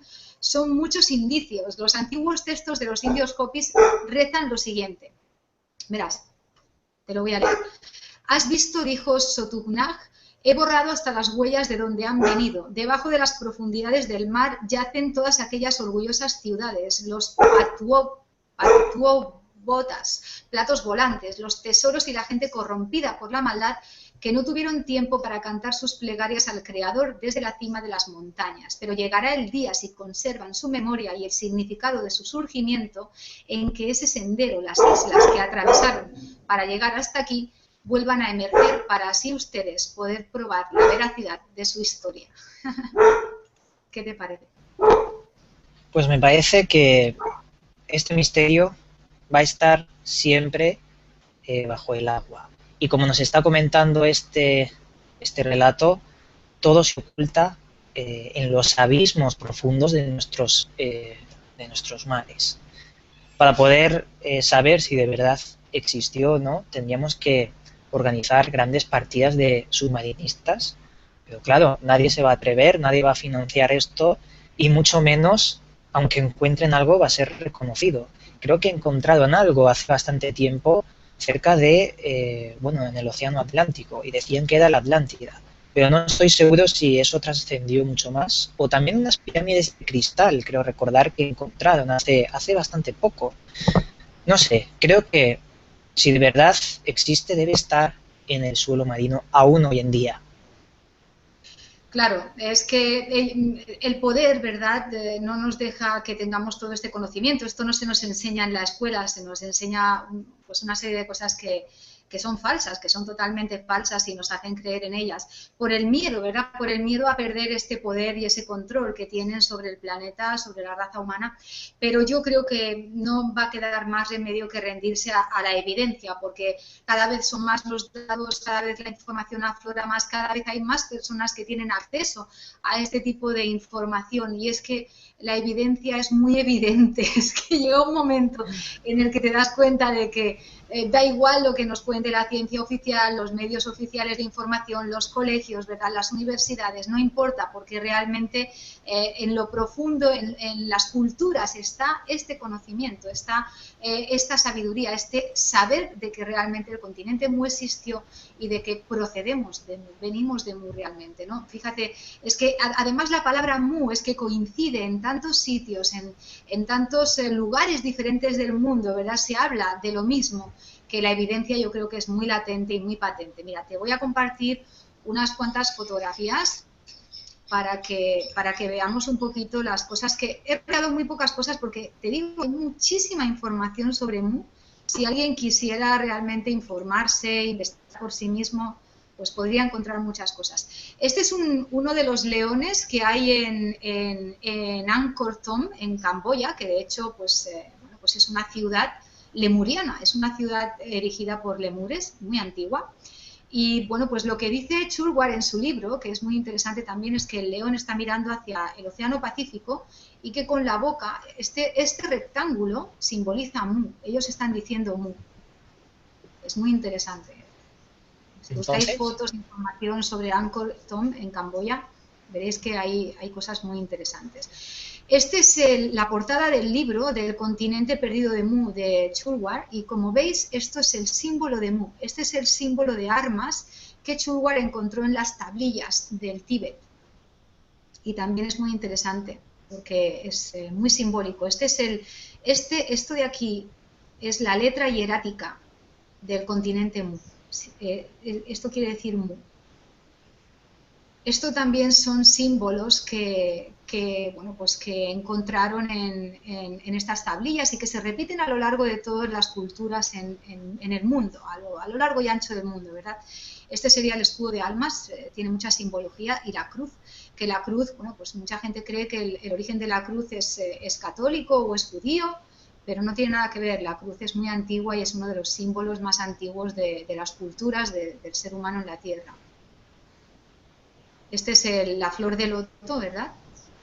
S2: muchos indicios. Los antiguos textos de los indios Hopis rezan lo siguiente. Verás, te lo voy a leer. ¿Has visto, dijo Sotugnag? He borrado hasta las huellas de donde han venido. Debajo de las profundidades del mar yacen todas aquellas orgullosas ciudades, los patuobotas, platos volantes, los tesoros y la gente corrompida por la maldad, que no tuvieron tiempo para cantar sus plegarias al Creador desde la cima de las montañas. Pero llegará el día, si conservan su memoria y el significado de su surgimiento, en que ese sendero, las islas que atravesaron para llegar hasta aquí, vuelvan a emerger para así ustedes poder probar la veracidad de su historia. ¿Qué te parece?
S3: Pues me parece que este misterio va a estar siempre bajo el agua. Y como nos está comentando este relato, todo se oculta en los abismos profundos de nuestros mares. Para poder saber si de verdad existió o no, tendríamos que organizar grandes partidas de submarinistas. Pero claro, nadie se va a atrever, nadie va a financiar esto, y mucho menos, aunque encuentren algo, va a ser reconocido. Creo que encontraron algo hace bastante tiempo cerca de, bueno, en el Océano Atlántico, y decían que era la Atlántida, pero no estoy seguro si eso trascendió mucho más. O también unas pirámides de cristal, creo recordar que encontraron hace bastante poco. No sé, creo que si de verdad existe, debe estar en el suelo marino aún hoy en día.
S2: Claro, es que el poder, ¿verdad?, no nos deja que tengamos todo este conocimiento. Esto no se nos enseña en la escuela, se nos enseña pues una serie de cosas que que son falsas, que son totalmente falsas y nos hacen creer en ellas, por el miedo, ¿verdad? Por el miedo a perder este poder y ese control que tienen sobre el planeta, sobre la raza humana, pero yo creo que no va a quedar más remedio que rendirse a la evidencia, porque cada vez son más los datos, cada vez la información aflora más, cada vez hay más personas que tienen acceso a este tipo de información, y es que la evidencia es muy evidente, es que llega un momento en el que te das cuenta de que da igual lo que nos cuente la ciencia oficial, los medios oficiales de información, los colegios, ¿verdad?, las universidades, no importa, porque realmente en lo profundo, en las culturas está este conocimiento, está esta sabiduría, este saber de que realmente el continente Mu existió y de que procedemos de Mu, venimos de Mu realmente, ¿no? Fíjate, es que además la palabra Mu es que coincide en tantos sitios, en tantos lugares diferentes del mundo, ¿verdad? Se habla de lo mismo, que la evidencia yo creo que es muy latente y muy patente. Mira, te voy a compartir unas cuantas fotografías para que veamos un poquito las cosas, que he creado muy pocas cosas porque te digo, hay muchísima información sobre Mu. Si alguien quisiera realmente informarse, investigar por sí mismo, pues podría encontrar muchas cosas. Este es uno de los leones que hay en Angkor Thom, en Camboya, que de hecho pues, bueno, pues es una ciudad lemuriana, es una ciudad erigida por lemures, muy antigua. Y bueno, pues lo que dice Chulwar en su libro, que es muy interesante también, es que el león está mirando hacia el Océano Pacífico y que con la boca, este rectángulo simboliza Mu. Ellos están diciendo Mu. Es muy interesante. Si buscáis fotos, información sobre Angkor Thom en Camboya, veréis que hay cosas muy interesantes. Esta es la portada del libro del continente perdido de Mu de Chulwar, y como veis esto es el símbolo de Mu, este es el símbolo de armas que Chulwar encontró en las tablillas del Tíbet, y también es muy interesante porque es muy simbólico. Esto de aquí es la letra hierática del continente Mu, esto quiere decir Mu. Esto también son símbolos que bueno, pues que encontraron en estas tablillas y que se repiten a lo largo de todas las culturas en el mundo, a lo largo y ancho del mundo, ¿verdad? Este sería el escudo de almas, tiene mucha simbología, y la cruz, que la cruz, bueno, pues mucha gente cree que el origen de la cruz es católico o es judío, pero no tiene nada que ver. La cruz es muy antigua y es uno de los símbolos más antiguos de las culturas del ser humano en la Tierra. Este es la flor de loto, ¿verdad?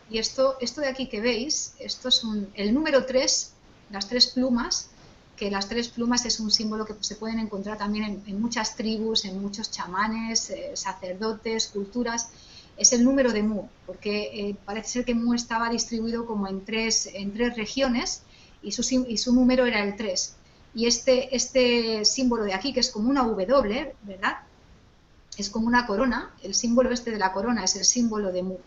S2: Y esto de aquí que veis, esto es el número 3, las 3 plumas, que las 3 plumas es un símbolo que se pueden encontrar también en muchas tribus, en muchos chamanes, sacerdotes, culturas. Es el número de Mu, porque parece ser que Mu estaba distribuido como en tres regiones y su número era el 3. Y este símbolo de aquí, que es como una W, ¿verdad?, es como una corona. El símbolo este de la corona es el símbolo de Mu,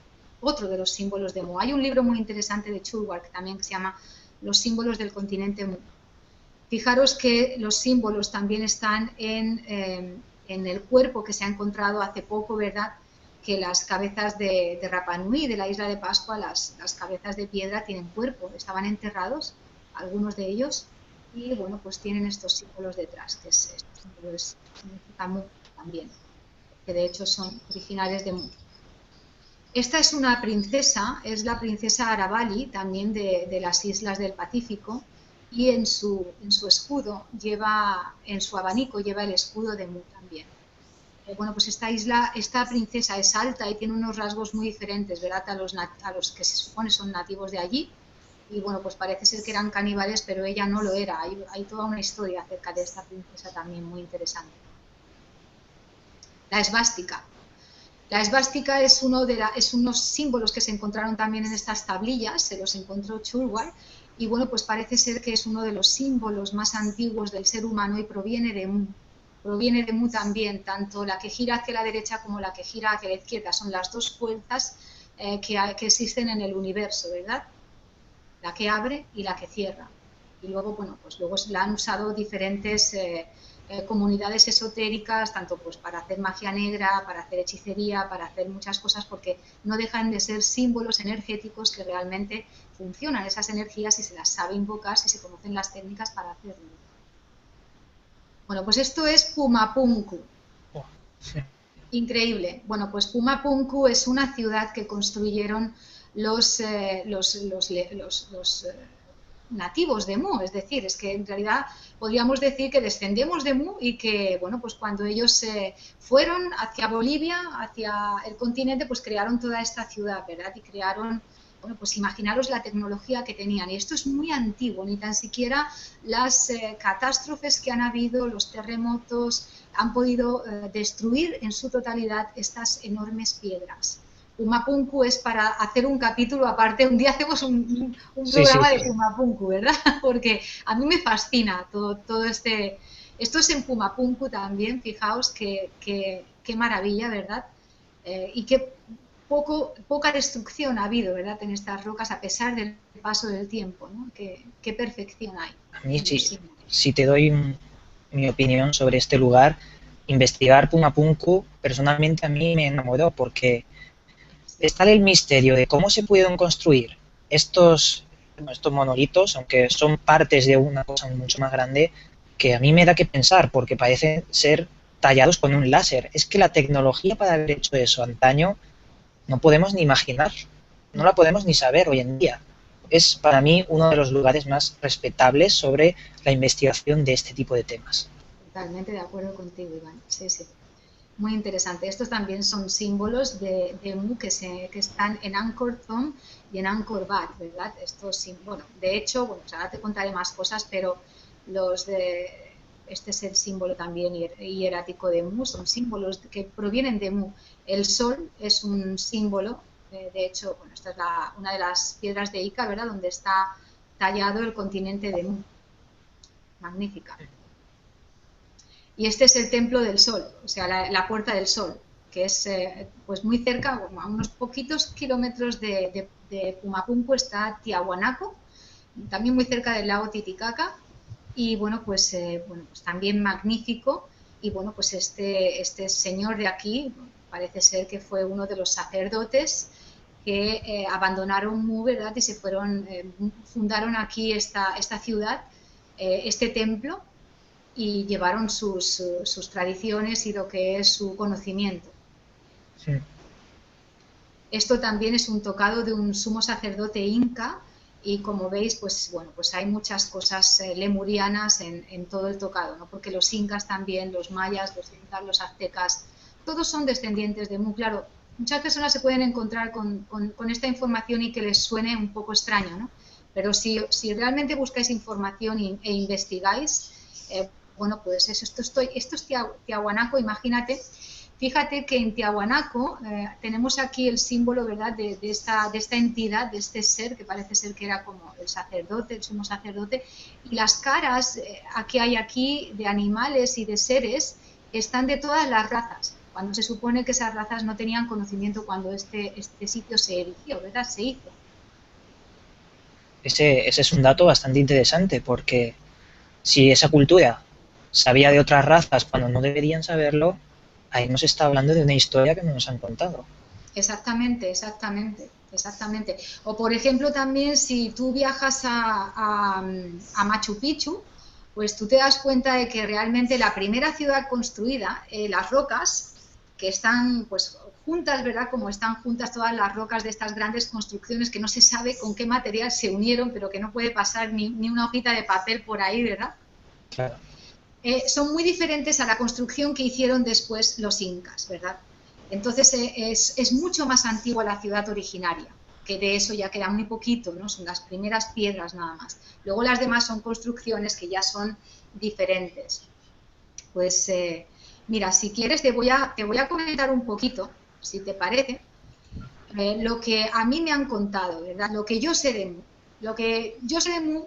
S2: otro de los símbolos de Mu. Hay un libro muy interesante de Chulwar que también se llama Los símbolos del continente Mu. Fijaros que los símbolos también están en el cuerpo que se ha encontrado hace poco, ¿verdad?, que las cabezas de Rapa Nui, de la isla de Pascua, las cabezas de piedra tienen cuerpo, estaban enterrados, algunos de ellos, y bueno, pues tienen estos símbolos detrás, que estos símbolos significan Mu también, que de hecho son originales de Mu. Esta es una princesa, es la princesa Arabali, también de las islas del Pacífico, y en su escudo lleva, en su abanico lleva el escudo de Mu también. Bueno, pues esta princesa es alta y tiene unos rasgos muy diferentes, ¿verdad?, a los que se supone son nativos de allí, y bueno, pues parece ser que eran caníbales, pero ella no lo era. Hay toda una historia acerca de esta princesa también muy interesante. La esvástica. La esvástica es unos símbolos que se encontraron también en estas tablillas, se los encontró Chulwar, y bueno, pues parece ser que es uno de los símbolos más antiguos del ser humano y proviene de Mu. Proviene de Mu también, tanto la que gira hacia la derecha como la que gira hacia la izquierda. Son las dos fuerzas que existen en el universo, ¿verdad? La que abre y la que cierra. Y luego, bueno, pues luego la han usado diferentes comunidades esotéricas, tanto pues para hacer magia negra, para hacer hechicería, para hacer muchas cosas, porque no dejan de ser símbolos energéticos que realmente funcionan esas energías si se las sabe invocar, si se conocen las técnicas para hacerlo. Bueno, pues esto es Pumapunku.
S3: Oh, sí.
S2: Increíble. Bueno, pues Pumapunku es una ciudad que construyeron los nativos de Mu, es decir, es que en realidad podríamos decir que descendemos de Mu y que, bueno, pues cuando ellos fueron hacia Bolivia, hacia el continente, pues crearon toda esta ciudad, ¿verdad? Y crearon, bueno, pues imaginaros la tecnología que tenían. Y esto es muy antiguo, ni tan siquiera las catástrofes que han habido, los terremotos, han podido destruir en su totalidad estas enormes piedras. Pumapunku es para hacer un capítulo aparte. Un día hacemos un
S3: Sí, sí,
S2: programa de
S3: sí.
S2: Pumapunku, ¿verdad? Porque a mí me fascina todo este... Esto es en Pumapunku también, fijaos qué maravilla, ¿verdad? Y qué poca destrucción ha habido, ¿verdad? En estas rocas a pesar del paso del tiempo, ¿no? Qué perfección hay
S3: A mí
S2: en los
S3: sí,
S2: símbolos.
S3: si te doy mi opinión sobre este lugar, investigar Pumapunku personalmente a mí me enamoró porque
S2: Sí.
S3: está el misterio de cómo se pudieron construir estos monolitos, aunque son partes de una cosa mucho más grande, que a mí me da que pensar, porque parecen ser tallados con un láser. Es que la tecnología para haber hecho eso antaño no podemos ni imaginar, no la
S2: No,
S3: podemos ni saber hoy en día. Es para mí uno de los lugares más respetables sobre la investigación de este tipo de temas.
S2: totalmente de acuerdo contigo, Iván. Sí, sí. Muy interesante. Estos también son símbolos de Mu que están en Angkor Thom y en Angkor Wat, ¿verdad? Estos, bueno, de hecho, bueno, pues ahora te contaré más cosas, pero este es el símbolo también hierático de Mu, son símbolos que provienen de Mu. El sol es un símbolo, de hecho, bueno, esta es una de las piedras de Ica, ¿verdad? Donde está tallado el continente de Mu. Magnífica. Y este es el templo del sol, o sea, la puerta del sol, que es pues muy cerca, a unos poquitos kilómetros de Pumapunku está Tiahuanaco, también muy cerca del lago Titicaca, y bueno, pues también magnífico. Y bueno, pues este señor de aquí parece ser que fue uno de los sacerdotes que abandonaron Mu, ¿verdad? Y se fueron, fundaron aquí esta ciudad, este templo, y llevaron sus tradiciones y lo que es su conocimiento.
S3: Sí.
S2: Esto también es un tocado de un sumo sacerdote inca y como veis, pues bueno, pues hay muchas cosas lemurianas en todo el tocado, ¿no? Porque los incas también, los mayas, los incas, los aztecas, todos son descendientes de Mu. Claro, muchas personas se pueden encontrar con esta información y que les suene un poco extraño, ¿no? Pero si realmente buscáis información e investigáis, bueno, pues esto es Tiahuanaco, imagínate. Fíjate que en Tiahuanaco tenemos aquí el símbolo, ¿verdad?, de esta entidad, de este ser que parece ser que era como el sacerdote, el sumo sacerdote, y las caras que hay aquí de animales y de seres están de todas las razas, cuando se supone que esas razas no tenían conocimiento cuando este sitio se erigió, ¿verdad?, se hizo.
S3: Ese es un dato bastante interesante porque si esa cultura sabía de otras razas cuando no deberían saberlo, ahí nos está hablando de una historia que no nos han contado.
S2: Exactamente, exactamente, exactamente. O por ejemplo también si tú viajas a Machu Picchu, pues tú te das cuenta de que realmente la primera ciudad construida, las rocas, que están pues juntas, ¿verdad? Como están juntas todas las rocas de estas grandes construcciones que no se sabe con qué material se unieron, pero que no puede pasar ni una hojita de papel por ahí, ¿verdad?
S3: Claro.
S2: Son muy diferentes a la construcción que hicieron después los incas, ¿verdad? Entonces es mucho más antigua la ciudad originaria, que de eso ya queda muy poquito, ¿no? Son las primeras piedras nada más. Luego las demás son construcciones que ya son diferentes. Pues mira, si quieres te voy a comentar un poquito, si te parece, lo que a mí me han contado, ¿verdad? Lo que yo sé de Mu. Lo que yo sé de Mu,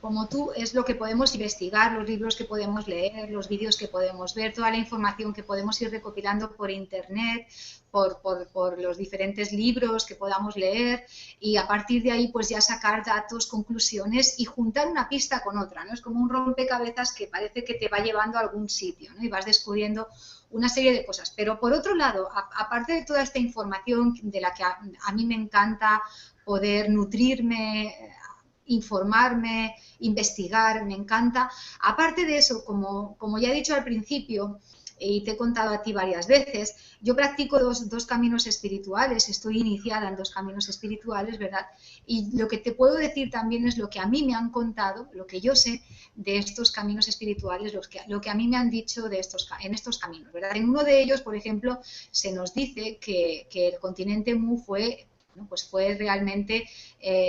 S2: como tú, es lo que podemos investigar, los libros que podemos leer, los vídeos que podemos ver, toda la información que podemos ir recopilando por internet, por los diferentes libros que podamos leer y a partir de ahí pues ya sacar datos, conclusiones y juntar una pista con otra, ¿no? Es como un rompecabezas que parece que te va llevando a algún sitio, ¿no? Y vas descubriendo una serie de cosas. Pero por otro lado, aparte de toda esta información de la que a mí me encanta poder nutrirme informarme, investigar, me encanta. Aparte de eso, como ya he dicho al principio, y te he contado a ti varias veces, yo practico dos caminos espirituales, estoy iniciada en 2 caminos espirituales, ¿verdad? Y lo que te puedo decir también es lo que a mí me han contado, lo que yo sé de estos caminos espirituales, lo que a mí me han dicho en estos caminos, ¿verdad? En uno de ellos, por ejemplo, se nos dice que el continente Mu fue, ¿no? Pues fue realmente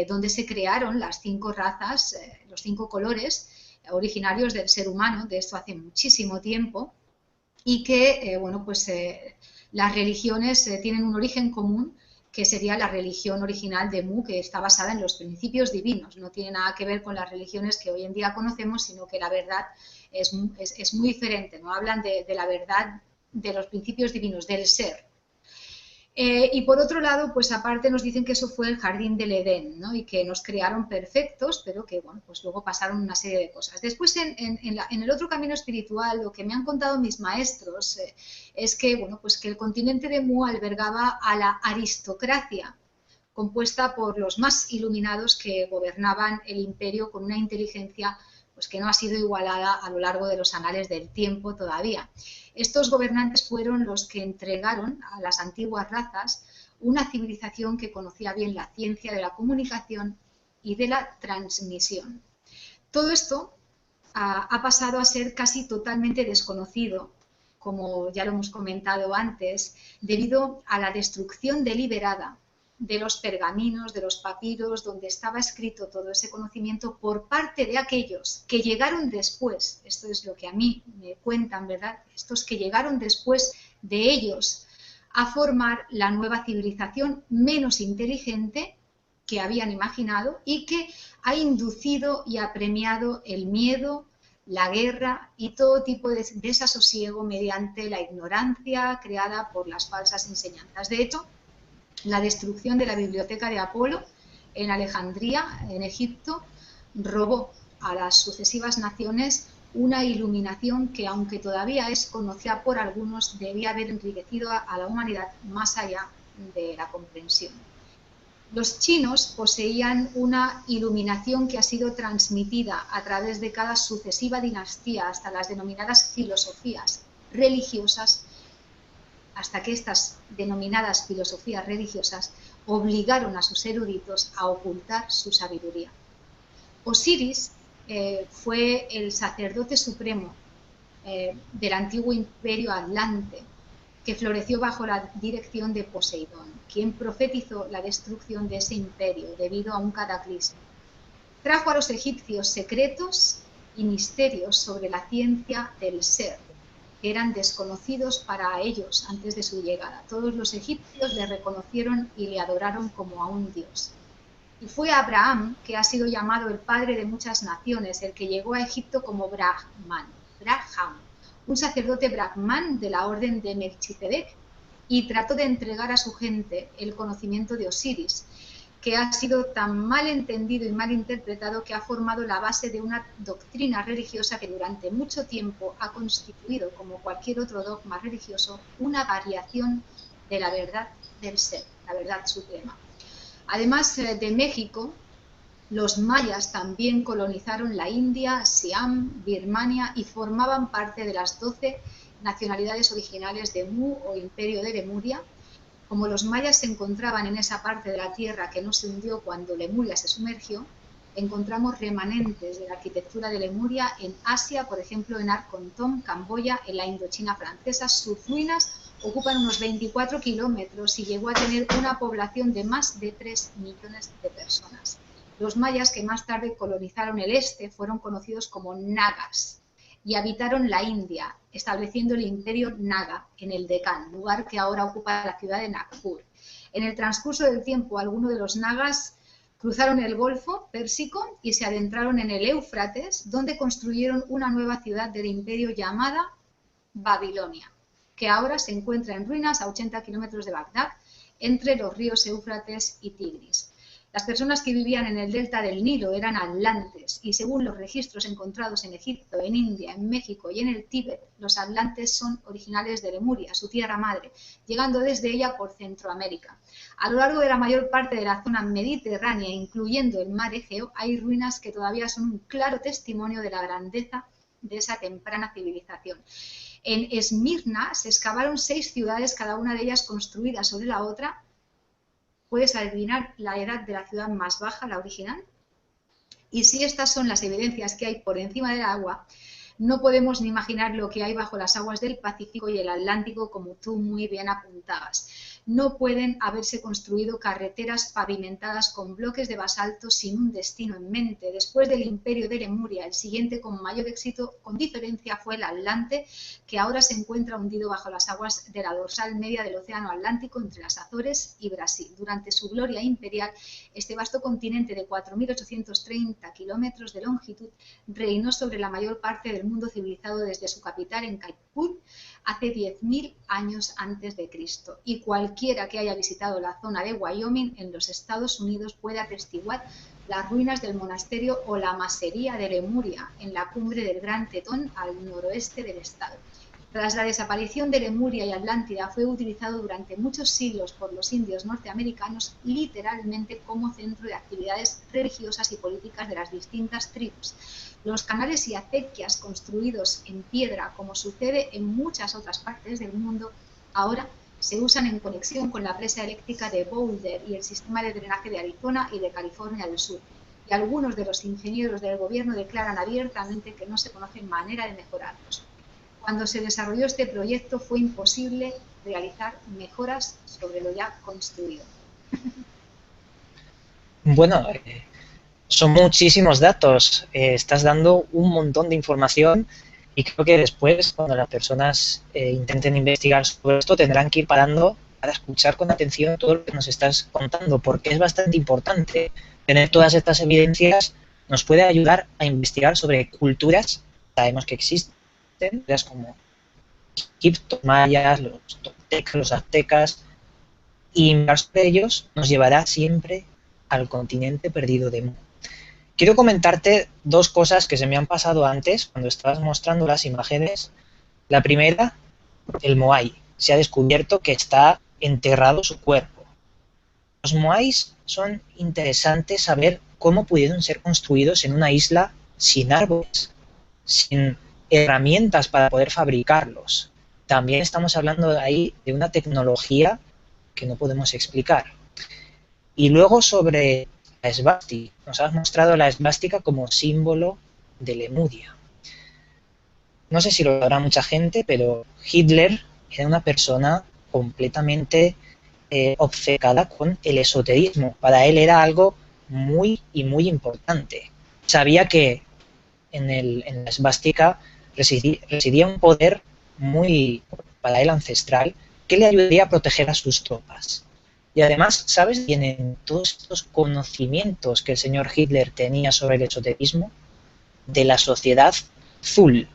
S2: donde se crearon las 5 razas, los 5 colores originarios del ser humano, de esto hace muchísimo tiempo, y que, las religiones tienen un origen común, que sería la religión original de Mu, que está basada en los principios divinos. No tiene nada que ver con las religiones que hoy en día conocemos, sino que la verdad es muy diferente, ¿no? Hablan de la verdad de los principios divinos, del ser. Y por otro lado, pues aparte nos dicen que eso fue el jardín del Edén, ¿no? Y que nos crearon perfectos, pero que, bueno, pues luego pasaron una serie de cosas. Después, en el otro camino espiritual, lo que me han contado mis maestros es que, bueno, pues que el continente de Mu albergaba a la aristocracia, compuesta por los más iluminados que gobernaban el imperio con una inteligencia pues que no ha sido igualada a lo largo de los anales del tiempo todavía. Estos gobernantes fueron los que entregaron a las antiguas razas una civilización que conocía bien la ciencia de la comunicación y de la transmisión. Todo esto ha pasado a ser casi totalmente desconocido, como ya lo hemos comentado antes, debido a la destrucción deliberada de los pergaminos, de los papiros, donde estaba escrito todo ese conocimiento por parte de aquellos que llegaron después. Esto es lo que a mí me cuentan, ¿verdad? Estos que llegaron después de ellos a formar la nueva civilización menos inteligente que habían imaginado y que ha inducido y ha premiado el miedo, la guerra y todo tipo de desasosiego mediante la ignorancia creada por las falsas enseñanzas. De hecho, la destrucción de la biblioteca de Apolo en Alejandría, en Egipto, robó a las sucesivas naciones una iluminación que, aunque todavía es conocida por algunos, debía haber enriquecido a la humanidad más allá de la comprensión. Los chinos poseían una iluminación que ha sido transmitida a través de cada sucesiva dinastía hasta las denominadas filosofías religiosas, hasta que estas denominadas filosofías religiosas obligaron a sus eruditos a ocultar su sabiduría. Osiris fue el sacerdote supremo del antiguo imperio Atlante, que floreció bajo la dirección de Poseidón, quien profetizó la destrucción de ese imperio debido a un cataclismo. Trajo a los egipcios secretos y misterios sobre la ciencia del ser, que eran desconocidos para ellos antes de su llegada. Todos los egipcios le reconocieron y le adoraron como a un dios. Y fue Abraham, que ha sido llamado el padre de muchas naciones, el que llegó a Egipto como Brahman, un sacerdote brahman de la orden de Melchizedek, y trató de entregar a su gente el conocimiento de Osiris, que ha sido tan mal entendido y mal interpretado que ha formado la base de una doctrina religiosa que durante mucho tiempo ha constituido, como cualquier otro dogma religioso, una variación de la verdad del ser, la verdad suprema. Además de México, los mayas también colonizaron la India, Siam, Birmania y formaban parte de las 12 nacionalidades originales de Mu o Imperio de Lemuria. Como los mayas se encontraban en esa parte de la tierra que no se hundió cuando Lemuria se sumergió, encontramos remanentes de la arquitectura de Lemuria en Asia, por ejemplo en Arcontom, Camboya, en la Indochina francesa. Sus ruinas ocupan unos 24 kilómetros y llegó a tener una población de más de 3 millones de personas. Los mayas, que más tarde colonizaron el este, fueron conocidos como nagas y habitaron la India, estableciendo el imperio Naga en el Deccan, lugar que ahora ocupa la ciudad de Nagpur. En el transcurso del tiempo, algunos de los nagas cruzaron el Golfo Pérsico y se adentraron en el Éufrates, donde construyeron una nueva ciudad del imperio llamada Babilonia, que ahora se encuentra en ruinas a 80 kilómetros de Bagdad, entre los ríos Éufrates y Tigris. Las personas que vivían en el delta del Nilo eran atlantes y según los registros encontrados en Egipto, en India, en México y en el Tíbet, los atlantes son originales de Lemuria, su tierra madre, llegando desde ella por Centroamérica. A lo largo de la mayor parte de la zona mediterránea, incluyendo el mar Egeo, hay ruinas que todavía son un claro testimonio de la grandeza de esa temprana civilización. En Esmirna se excavaron 6 ciudades, cada una de ellas construida sobre la otra. ¿Puedes adivinar la edad de la ciudad más baja, la original? Y si estas son las evidencias que hay por encima del agua, no podemos ni imaginar lo que hay bajo las aguas del Pacífico y el Atlántico, como tú muy bien apuntabas. No pueden haberse construido carreteras pavimentadas con bloques de basalto sin un destino en mente. Después del imperio de Lemuria, el siguiente con mayor éxito, con diferencia, fue el Atlante, que ahora se encuentra hundido bajo las aguas de la dorsal media del Océano Atlántico entre las Azores y Brasil. Durante su gloria imperial, este vasto continente de 4.830 kilómetros de longitud reinó sobre la mayor parte del mundo civilizado desde su capital en Caipur hace 10.000 años antes de Cristo. Y cualquiera que haya visitado la zona de Wyoming en los Estados Unidos puede atestiguar las ruinas del monasterio o la masería de Lemuria en la cumbre del Gran Tetón al noroeste del estado. Tras la desaparición de Lemuria y Atlántida, fue utilizado durante muchos siglos por los indios norteamericanos literalmente como centro de actividades religiosas y políticas de las distintas tribus. Los canales y acequias construidos en piedra, como sucede en muchas otras partes del mundo, ahora se usan en conexión con la presa eléctrica de Boulder y el sistema de drenaje de Arizona y de California del Sur. Y algunos de los ingenieros del gobierno declaran abiertamente que no se conoce manera de mejorarlos. Cuando se desarrolló este proyecto fue imposible realizar mejoras sobre lo ya construido.
S3: Bueno, son muchísimos datos. Estás dando un montón de información y creo que después, cuando las personas intenten investigar sobre esto, tendrán que ir parando para escuchar con atención todo lo que nos estás contando, porque es bastante importante. Tener todas estas evidencias nos puede ayudar a investigar sobre culturas, sabemos que existen, como Egipto, mayas, los toltecas, los aztecas, y investigar sobre ellos nos llevará siempre al continente perdido de Mu. Quiero comentarte 2 cosas que se me han pasado antes cuando estabas mostrando las imágenes. La primera, el Moai. Se ha descubierto que está enterrado su cuerpo. Los Moais son interesantes saber cómo pudieron ser construidos en una isla sin árboles, sin herramientas para poder fabricarlos. También estamos hablando ahí de una tecnología que no podemos explicar. Y luego sobre la esvástica. Nos has mostrado la esvástica como símbolo de Lemuria. No sé si lo sabrá mucha gente, pero Hitler era una persona completamente obcecada con el esoterismo. Para él era algo muy importante. Sabía que en la esvástica residía un poder muy, para él, ancestral, que le ayudaría a proteger a sus tropas. Y además, ¿sabes? Tienen todos estos conocimientos que el señor Hitler tenía sobre el esoterismo de la sociedad Thule.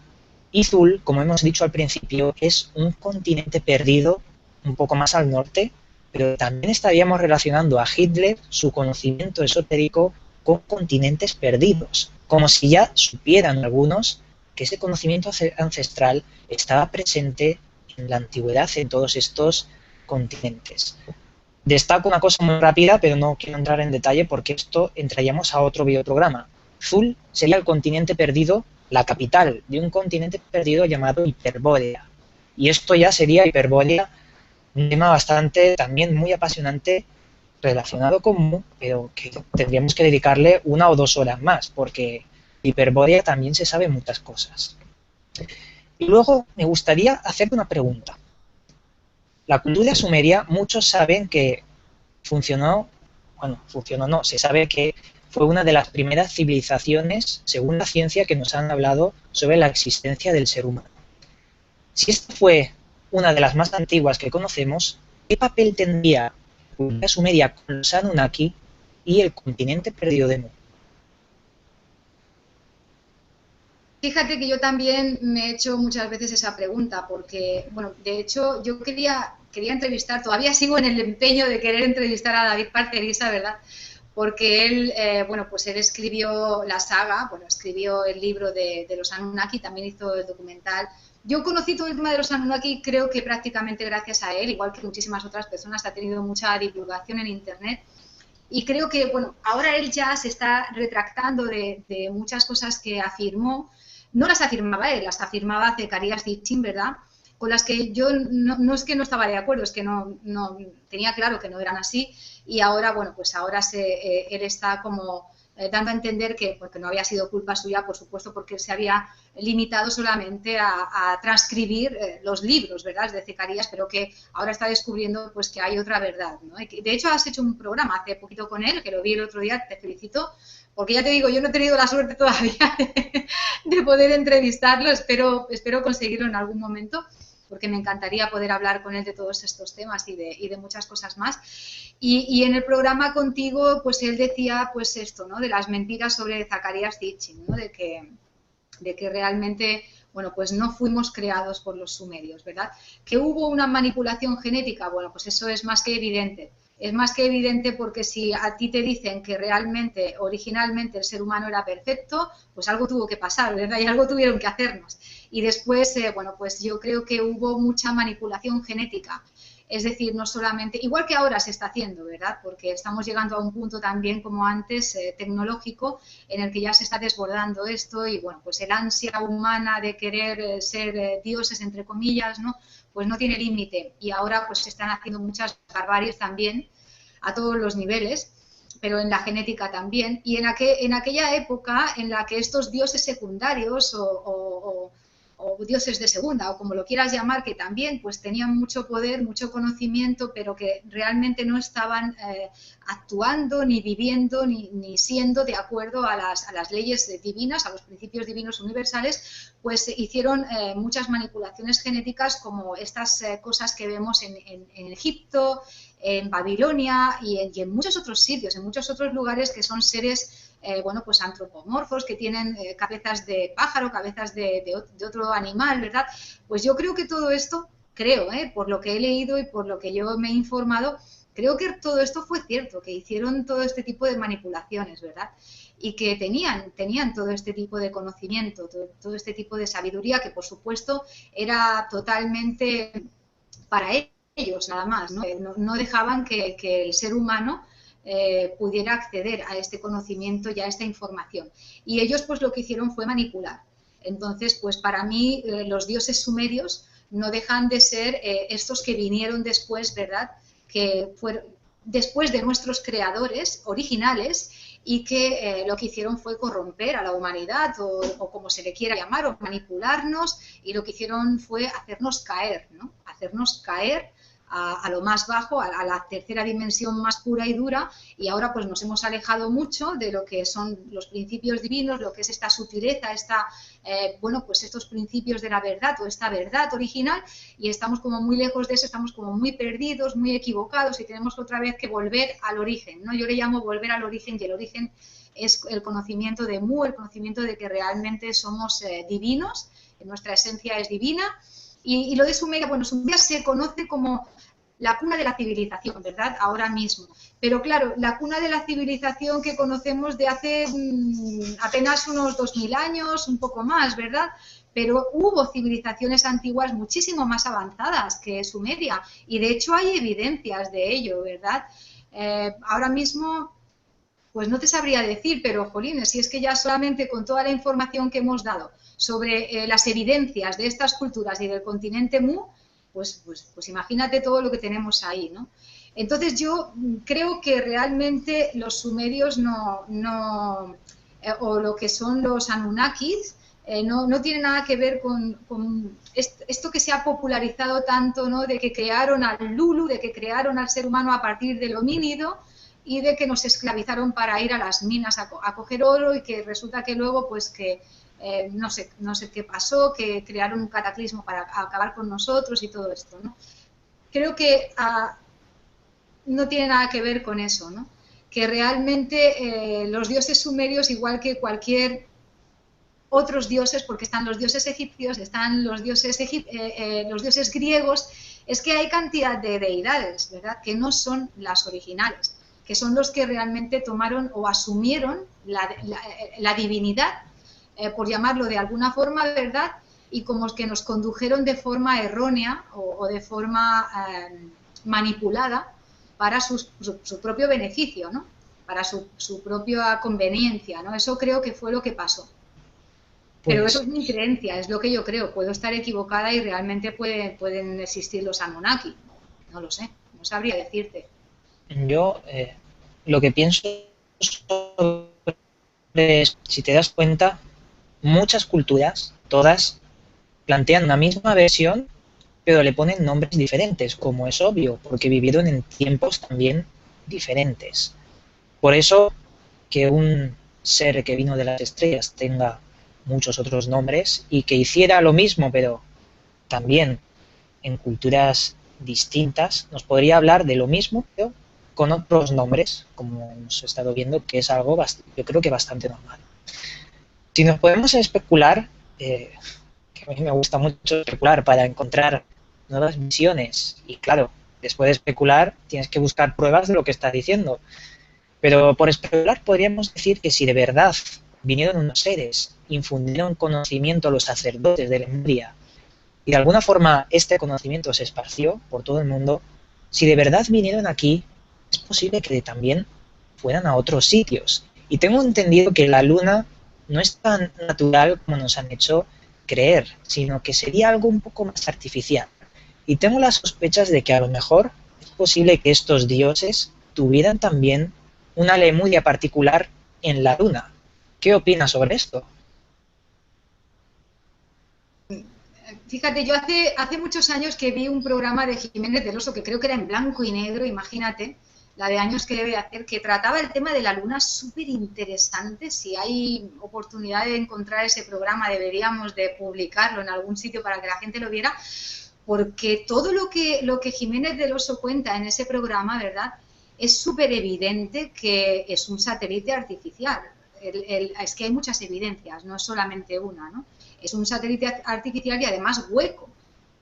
S3: Y Thule, como hemos dicho al principio, es un continente perdido un poco más al norte, pero también estaríamos relacionando a Hitler, su conocimiento esotérico, con continentes perdidos, como si ya supieran algunos que ese conocimiento ancestral estaba presente en la antigüedad en todos estos continentes. Destaco una cosa muy rápida, pero no quiero entrar en detalle porque esto entraríamos a otro videoprograma. Thule sería el continente perdido, la capital de un continente perdido llamado Hiperbórea. Y esto ya sería Hiperbórea, un tema bastante, también muy apasionante, relacionado con Mu, pero que tendríamos que dedicarle 1 o 2 horas más, porque Hiperbórea también se sabe muchas cosas. Y luego me gustaría hacerte una pregunta. La cultura sumeria, muchos saben que se sabe que fue una de las primeras civilizaciones, según la ciencia, que nos han hablado sobre la existencia del ser humano. Si esta fue una de las más antiguas que conocemos, ¿qué papel tendría la cultura sumeria con los Anunnaki y el continente perdido de Mu?
S2: Fíjate que yo también me he hecho muchas veces esa pregunta, porque, bueno, de hecho yo quería entrevistar, todavía sigo en el empeño de querer entrevistar a David Parcerisa, ¿verdad? porque él, bueno, pues él escribió la saga, bueno, escribió el libro de los Anunnaki, también hizo el documental. Yo conocí todo el tema de los Anunnaki, creo que prácticamente gracias a él, igual que muchísimas otras personas, ha tenido mucha divulgación en Internet. Y creo que, bueno, ahora él ya se está retractando de muchas cosas que afirmó. No las afirmaba él, las afirmaba Zecarías Sitchin, ¿verdad? Con las que yo no es que no estaba de acuerdo, es que no tenía claro que no eran así. Y ahora, bueno, pues ahora él está como dando a entender que porque no había sido culpa suya, por supuesto, porque él se había limitado solamente a transcribir los libros, ¿verdad?, de Zecarías, pero que ahora está descubriendo pues que hay otra verdad, ¿no? De hecho, has hecho un programa hace poquito con él, que lo vi el otro día, te felicito, porque ya te digo, yo no he tenido la suerte todavía de poder entrevistarlo, espero conseguirlo en algún momento, porque me encantaría poder hablar con él de todos estos temas y de muchas cosas más. Y en el programa contigo, pues él decía pues esto, ¿no?, de las mentiras sobre Zecarías Sitchin, ¿no?, de que realmente, bueno, pues no fuimos creados por los sumerios, ¿verdad? Que hubo una manipulación genética, bueno, pues eso es más que evidente. Es más que evidente porque si a ti te dicen que realmente, originalmente, el ser humano era perfecto, pues algo tuvo que pasar, ¿verdad? Y algo tuvieron que hacernos. Y después, bueno, pues yo creo que hubo mucha manipulación genética. Es decir, no solamente, igual que ahora se está haciendo, ¿verdad? Porque estamos llegando a un punto también, como antes, tecnológico, en el que ya se está desbordando esto y, bueno, pues el ansia humana de querer ser dioses, entre comillas, ¿no?, pues no tiene límite. Y ahora pues se están haciendo muchas barbaries también, a todos los niveles, pero en la genética también. Y en aquella época en la que estos dioses secundarios o dioses de segunda, o como lo quieras llamar, que también pues tenían mucho poder, mucho conocimiento, pero que realmente no estaban actuando, ni viviendo, ni siendo de acuerdo a las leyes divinas, a los principios divinos universales, pues hicieron muchas manipulaciones genéticas, como estas cosas que vemos en Egipto, en Babilonia y en muchos otros sitios, en muchos otros lugares, que son seres bueno, pues antropomorfos, que tienen cabezas de pájaro, cabezas de otro animal, ¿verdad? Pues yo creo que todo esto, por lo que he leído y por lo que yo me he informado, creo que todo esto fue cierto, que hicieron todo este tipo de manipulaciones, ¿verdad? Y que tenían todo este tipo de conocimiento, todo este tipo de sabiduría, que por supuesto era totalmente para ellos nada más, ¿no? No dejaban que el ser humano pudiera acceder a este conocimiento y a esta información. Y ellos pues lo que hicieron fue manipular. Entonces, pues para mí los dioses sumerios no dejan de ser estos que vinieron después, ¿verdad?, que fueron después de nuestros creadores originales, y que lo que hicieron fue corromper a la humanidad, o como se le quiera llamar, o manipularnos, y lo que hicieron fue hacernos caer, ¿no?, hacernos caer a lo más bajo, a la tercera dimensión más pura y dura, y ahora pues nos hemos alejado mucho de lo que son los principios divinos, lo que es esta sutileza, bueno, pues estos principios de la verdad, o esta verdad original, y estamos como muy lejos de eso, estamos como muy perdidos, muy equivocados, y tenemos otra vez que volver al origen, ¿no? Yo le llamo volver al origen, y el origen es el conocimiento de Mu, el conocimiento de que realmente somos divinos, nuestra esencia es divina. Y lo de Sumeria, bueno, Sumeria se conoce como la cuna de la civilización, ¿verdad?, ahora mismo. Pero claro, la cuna de la civilización que conocemos de hace apenas unos 2000 años, un poco más, ¿verdad? Pero hubo civilizaciones antiguas muchísimo más avanzadas que Sumeria, y de hecho hay evidencias de ello, ¿verdad? Ahora mismo, pues no te sabría decir, pero jolines, si es que ya solamente con toda la información que hemos dado sobre las evidencias de estas culturas y del continente Mu, pues imagínate todo lo que tenemos ahí, ¿no? Entonces yo creo que realmente los sumerios o lo que son los Anunnakis, no tiene nada que ver con esto que se ha popularizado tanto, ¿no?, de que crearon al Lulu, de que crearon al ser humano a partir del homínido, y de que nos esclavizaron para ir a las minas a coger oro, y que resulta que luego pues que no sé qué pasó, que crearon un cataclismo para acabar con nosotros y todo esto, ¿no? Creo que no tiene nada que ver con eso, ¿no? Que realmente los dioses sumerios, igual que cualquier otros dioses, porque están los dioses egipcios, están los dioses griegos, es que hay cantidad de deidades, ¿verdad?, que no son las originales, que son los que realmente tomaron o asumieron la divinidad, por llamarlo de alguna forma, ¿verdad? Y como que nos condujeron de forma errónea o de forma manipulada para su propio beneficio, ¿no? Para su propia conveniencia, ¿no? Eso creo que fue lo que pasó. Pero eso es mi creencia, es lo que yo creo. Puedo estar equivocada y realmente pueden existir los Anunnaki. No lo sé, no sabría decirte.
S3: Yo lo que pienso es, si te das cuenta, muchas culturas, todas, plantean una misma versión, pero le ponen nombres diferentes, como es obvio, porque vivieron en tiempos también diferentes. Por eso que un ser que vino de las estrellas tenga muchos otros nombres y que hiciera lo mismo, pero también en culturas distintas, nos podría hablar de lo mismo, pero con otros nombres, como hemos estado viendo, que es algo, yo creo que bastante normal. Si nos podemos especular, que a mí me gusta mucho especular para encontrar nuevas visiones, y claro, después de especular tienes que buscar pruebas de lo que estás diciendo. Pero por especular podríamos decir que si de verdad vinieron unos seres, infundieron conocimiento a los sacerdotes de Lemuria, y de alguna forma este conocimiento se esparció por todo el mundo, si de verdad vinieron aquí, es posible que también fueran a otros sitios. Y tengo entendido que la Luna no es tan natural como nos han hecho creer, sino que sería algo un poco más artificial. Y tengo las sospechas de que a lo mejor es posible que estos dioses tuvieran también una Lemuria particular en la Luna. ¿Qué opinas sobre esto?
S2: Fíjate, yo hace muchos años que vi un programa de Jiménez del Oso, que creo que era en blanco y negro, imagínate, la de años que debe hacer, que trataba el tema de la Luna, súper interesante. Si hay oportunidad de encontrar ese programa, deberíamos de publicarlo en algún sitio para que la gente lo viera, porque todo lo que Jiménez del Oso cuenta en ese programa, ¿verdad?, es súper evidente que es un satélite artificial. Es que hay muchas evidencias, no es solamente una, ¿no? Es un satélite artificial y además hueco,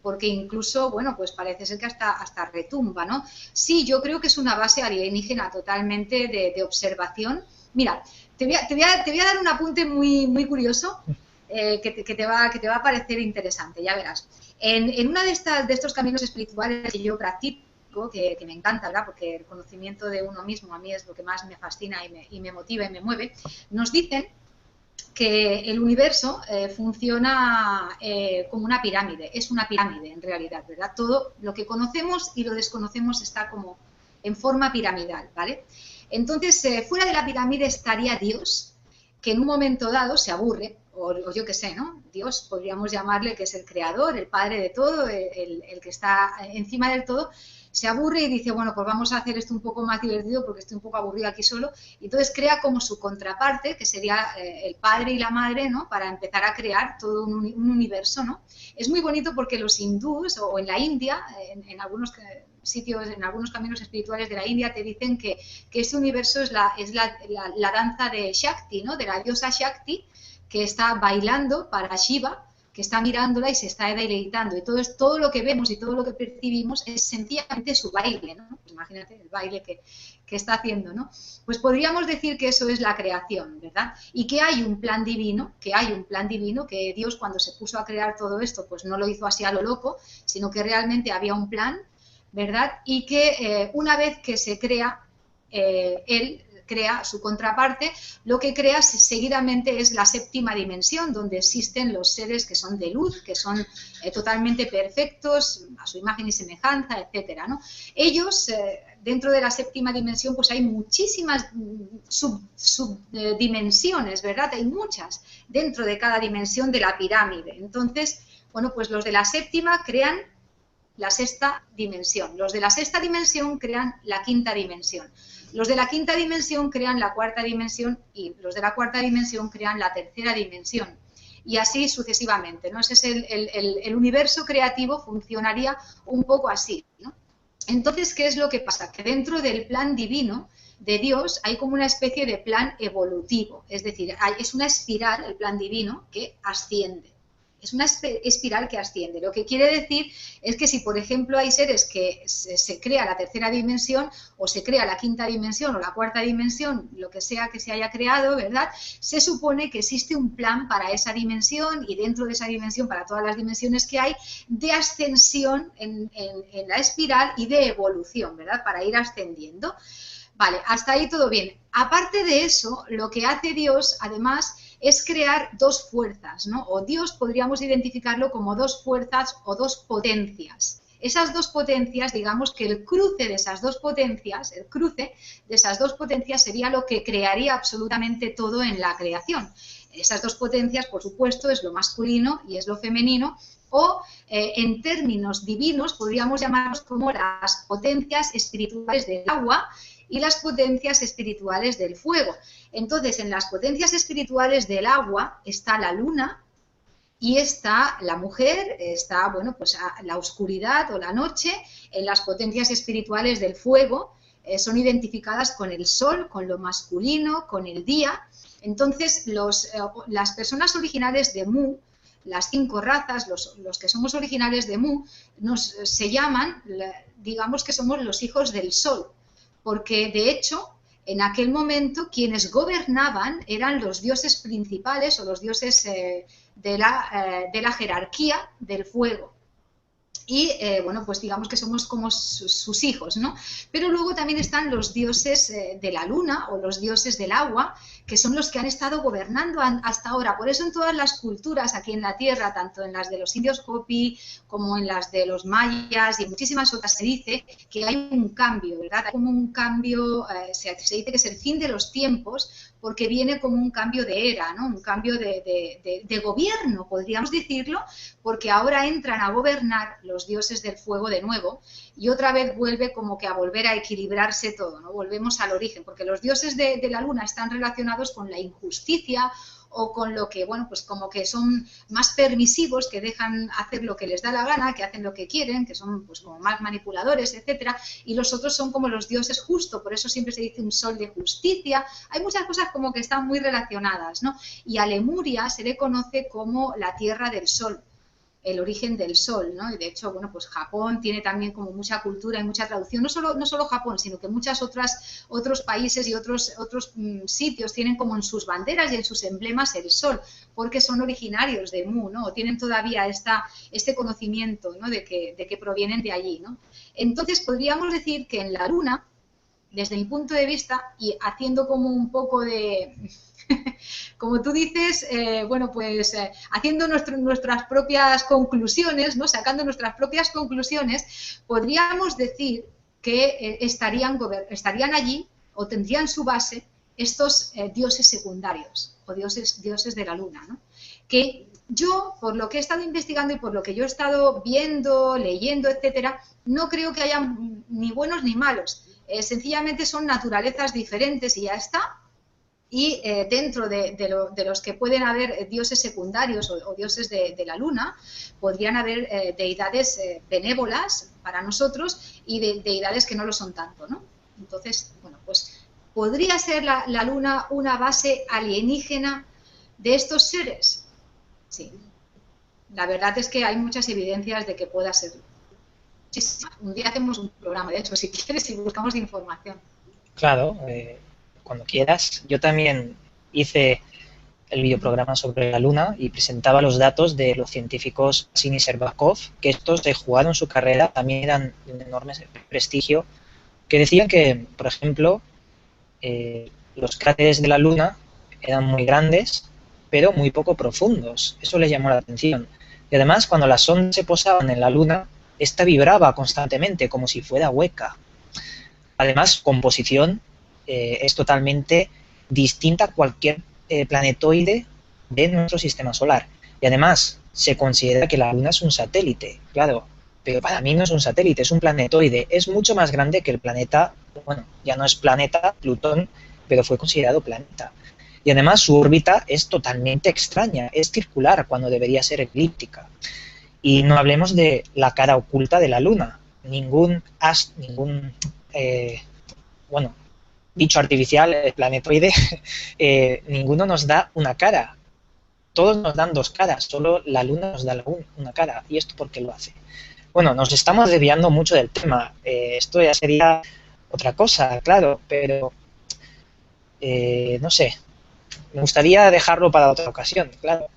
S2: porque incluso, bueno, pues parece ser que hasta retumba, ¿no? Sí, yo creo que es una base alienígena totalmente de observación. Mira, te voy a dar un apunte muy, muy curioso que te va a parecer interesante, ya verás. En una de estos caminos espirituales que yo practico, que me encanta, ¿verdad?, porque el conocimiento de uno mismo a mí es lo que más me fascina y me motiva y me mueve, nos dicen que el universo funciona como una pirámide, es una pirámide en realidad, ¿verdad? Todo lo que conocemos y lo desconocemos está como en forma piramidal, ¿vale? Entonces, fuera de la pirámide estaría Dios, que en un momento dado se aburre, o yo qué sé, ¿no? Dios podríamos llamarle, que es el creador, el padre de todo, el que está encima del todo, se aburre y dice, bueno, pues vamos a hacer esto un poco más divertido porque estoy un poco aburrido aquí solo. Y entonces crea como su contraparte, que sería el padre y la madre, ¿no?, para empezar a crear todo un universo, ¿no? Es muy bonito porque los hindús, o en la India, en algunos sitios, en algunos caminos espirituales de la India, te dicen que ese universo es la danza de Shakti, ¿no?, de la diosa Shakti, que está bailando para Shiva, que está mirándola y se está deleitando. Y todo lo que vemos y todo lo que percibimos es sencillamente su baile, ¿no? Pues imagínate el baile que está haciendo, ¿no? Pues podríamos decir que eso es la creación, ¿verdad? Y que hay un plan divino, que Dios, cuando se puso a crear todo esto, pues no lo hizo así a lo loco, sino que realmente había un plan, ¿verdad? Y que una vez que se crea, Él crea su contraparte, lo que crea seguidamente es la séptima dimensión, donde existen los seres que son de luz, que son totalmente perfectos, a su imagen y semejanza, etcétera, ¿no? Ellos, dentro de la séptima dimensión, pues hay muchísimas subdimensiones, ¿verdad? Hay muchas dentro de cada dimensión de la pirámide. Entonces, bueno, pues los de la séptima crean la sexta dimensión. Los de la sexta dimensión crean la quinta dimensión. Los de la quinta dimensión crean la cuarta dimensión y los de la cuarta dimensión crean la tercera dimensión. Y así sucesivamente, ¿no? Ese es el universo creativo, funcionaría un poco así, ¿no? Entonces, ¿qué es lo que pasa? Que dentro del plan divino de Dios hay como una especie de plan evolutivo. Es decir, es una espiral, el plan divino, que asciende. Es una espiral que asciende. Lo que quiere decir es que si, por ejemplo, hay seres que se crea la tercera dimensión o se crea la quinta dimensión o la cuarta dimensión, lo que sea que se haya creado, ¿verdad? Se supone que existe un plan para esa dimensión y dentro de esa dimensión, para todas las dimensiones que hay, de ascensión en la espiral y de evolución, ¿verdad? Para ir ascendiendo. Vale, hasta ahí todo bien. Aparte de eso, lo que hace Dios, además, es crear dos fuerzas, ¿no? O Dios podríamos identificarlo como dos fuerzas o dos potencias. Esas dos potencias, digamos que el cruce de esas dos potencias, sería lo que crearía absolutamente todo en la creación. Esas dos potencias, por supuesto, es lo masculino y es lo femenino, o en términos divinos podríamos llamarlos como las potencias espirituales del agua y las potencias espirituales del fuego. Entonces, en las potencias espirituales del agua está la luna y está la mujer, está, bueno, pues la oscuridad o la noche. En las potencias espirituales del fuego son identificadas con el sol, con lo masculino, con el día. Entonces, las personas originales de Mu, las 5 razas, los que somos originales de Mu, se llaman, digamos que somos los hijos del sol, porque de hecho, en aquel momento quienes gobernaban eran los dioses principales o los dioses de la jerarquía del fuego. Y, bueno, pues digamos que somos como sus hijos, ¿no? Pero luego también están los dioses de la luna o los dioses del agua, que son los que han estado gobernando hasta ahora. Por eso en todas las culturas aquí en la Tierra, tanto en las de los indios Hopi como en las de los mayas y en muchísimas otras, se dice que hay un cambio, ¿verdad? Hay como un cambio, se dice que es el fin de los tiempos, porque viene como un cambio de era, ¿no? Un cambio de gobierno, podríamos decirlo, porque ahora entran a gobernar los dioses del fuego de nuevo y otra vez vuelve como que a volver a equilibrarse todo, ¿no? Volvemos al origen, porque los dioses de la luna están relacionados con la injusticia o con lo que, bueno, pues como que son más permisivos, que dejan hacer lo que les da la gana, que hacen lo que quieren, que son pues como más manipuladores, etcétera, y los otros son como los dioses justo, por eso siempre se dice un sol de justicia. Hay muchas cosas como que están muy relacionadas, ¿no? Y a Lemuria se le conoce como la tierra del sol, el origen del sol, ¿no? Y de hecho, bueno, pues Japón tiene también como mucha cultura y mucha traducción, no solo Japón, sino que muchos otros países y otros sitios tienen como en sus banderas y en sus emblemas el sol, porque son originarios de Mu, ¿no? O tienen todavía este conocimiento, ¿no? de que provienen de allí, ¿no? Entonces, podríamos decir que en la luna, desde mi punto de vista, y haciendo como un poco de... como tú dices, bueno, pues haciendo nuestras propias conclusiones, ¿no? Sacando nuestras propias conclusiones, podríamos decir que estarían allí o tendrían su base estos dioses secundarios o dioses de la luna, ¿no? Que yo, por lo que he estado investigando y por lo que yo he estado viendo, leyendo, etcétera, no creo que haya ni buenos ni malos. Sencillamente son naturalezas diferentes y ya está. Y dentro de los que pueden haber dioses secundarios o dioses de la luna, podrían haber deidades benévolas para nosotros y deidades que no lo son tanto, ¿no? Entonces, bueno, pues ¿podría ser la luna una base alienígena de estos seres? Sí. La verdad es que hay muchas evidencias de que pueda serlo. Un día hacemos un programa, de hecho, si quieres, y buscamos información.
S3: Claro, cuando quieras. Yo también hice el videoprograma sobre la Luna y presentaba los datos de los científicos Sin y Shcherbakov, que estos se jugaron su carrera, también eran de un enorme prestigio, que decían que, por ejemplo, los cráteres de la Luna eran muy grandes, pero muy poco profundos. Eso les llamó la atención. Y además, cuando las sondas se posaban en la Luna, esta vibraba constantemente, como si fuera hueca. Además, composición es totalmente distinta a cualquier planetoide de nuestro sistema solar. Y además, se considera que la Luna es un satélite, claro, pero para mí no es un satélite, es un planetoide. Es mucho más grande que el planeta, bueno, ya no es planeta, Plutón, pero fue considerado planeta. Y además su órbita es totalmente extraña, es circular cuando debería ser elíptica. Y no hablemos de la cara oculta de la Luna. Ningún bicho artificial, planetoide, ninguno nos da una cara. todos nos dan dos caras, solo la luna nos da una cara. ¿Y esto por qué lo hace? Bueno, nos estamos desviando mucho del tema. Esto ya sería otra cosa, claro, pero no sé. Me gustaría dejarlo para otra ocasión, claro.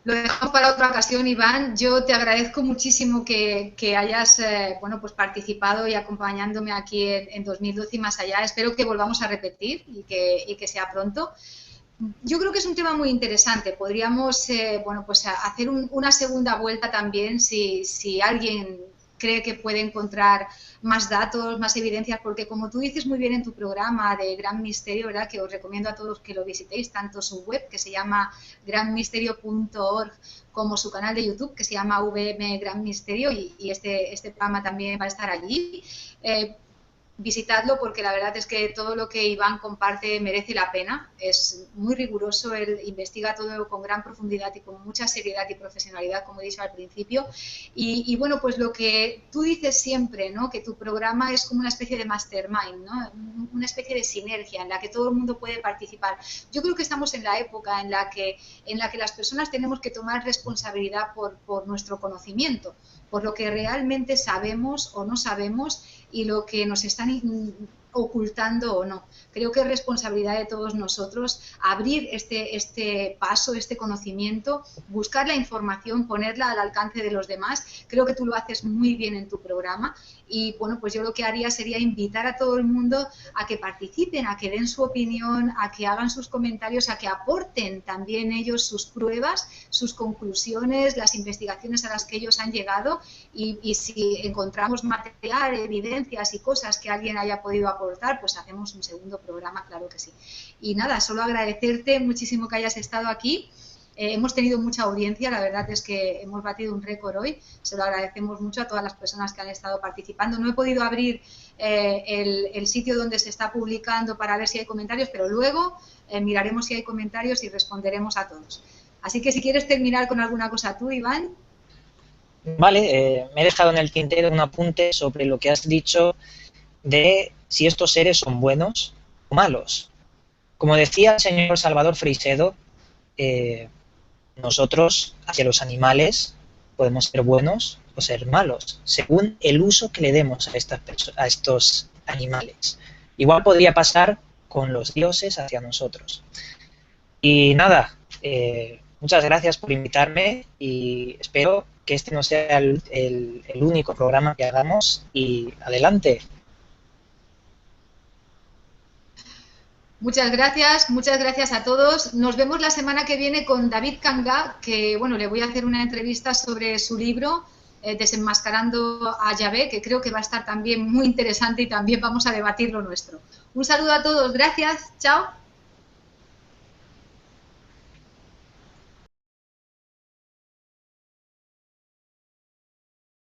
S2: Lo dejamos para otra ocasión, Iván. Yo te agradezco muchísimo que hayas bueno, pues participado y acompañándome aquí en 2012 y más allá. Espero que volvamos a repetir y que sea pronto. Yo creo que es un tema muy interesante. Podríamos bueno, pues hacer una segunda vuelta también si alguien cree que puede encontrar más datos, más evidencias, porque como tú dices muy bien en tu programa de Gran Misterio, ¿verdad?, que os recomiendo a todos que lo visitéis, tanto su web, que se llama granmisterio.org, como su canal de YouTube, que se llama VM Gran Misterio, y este programa también va a estar allí. Visitadlo porque la verdad es que todo lo que Iván comparte merece la pena, es muy riguroso, él investiga todo con gran profundidad y con mucha seriedad y profesionalidad, como he dicho al principio, y bueno, pues lo que tú dices siempre, ¿no?, que tu programa es como una especie de mastermind, ¿no?, una especie de sinergia en la que todo el mundo puede participar. Yo creo que estamos en la época en la que las personas tenemos que tomar responsabilidad por nuestro conocimiento, por lo que realmente sabemos o no sabemos y lo que nos están ocultando o no. Creo que es responsabilidad de todos nosotros abrir este paso, este conocimiento, buscar la información, ponerla al alcance de los demás. Creo que tú lo haces muy bien en tu programa y bueno, pues yo lo que haría sería invitar a todo el mundo a que participen, a que den su opinión, a que hagan sus comentarios, a que aporten también ellos sus pruebas, sus conclusiones, las investigaciones a las que ellos han llegado y si encontramos material, evidencias y cosas que alguien haya podido aportar, pues hacemos un segundo programa, claro que sí. Y nada, solo agradecerte muchísimo que hayas estado aquí. Hemos tenido mucha audiencia, la verdad es que hemos batido un récord hoy, se lo agradecemos mucho a todas las personas que han estado participando. No he podido abrir el sitio donde se está publicando para ver si hay comentarios, pero luego miraremos si hay comentarios y responderemos a todos. Así que si quieres terminar con alguna cosa tú, Iván.
S3: Vale, me he dejado en el tintero un apunte sobre lo que has dicho de si estos seres son buenos o malos. Como decía el señor Salvador Freixedo, nosotros hacia los animales podemos ser buenos o ser malos, según el uso que le demos a estos animales. Igual podría pasar con los dioses hacia nosotros. Y nada, muchas gracias por invitarme y espero que este no sea el único programa que hagamos y adelante.
S2: Muchas gracias a todos. Nos vemos la semana que viene con David Kanga, que bueno, le voy a hacer una entrevista sobre su libro Desenmascarando a Yahvé, que creo que va a estar también muy interesante y también vamos a debatir lo nuestro. Un saludo a todos, gracias, chao.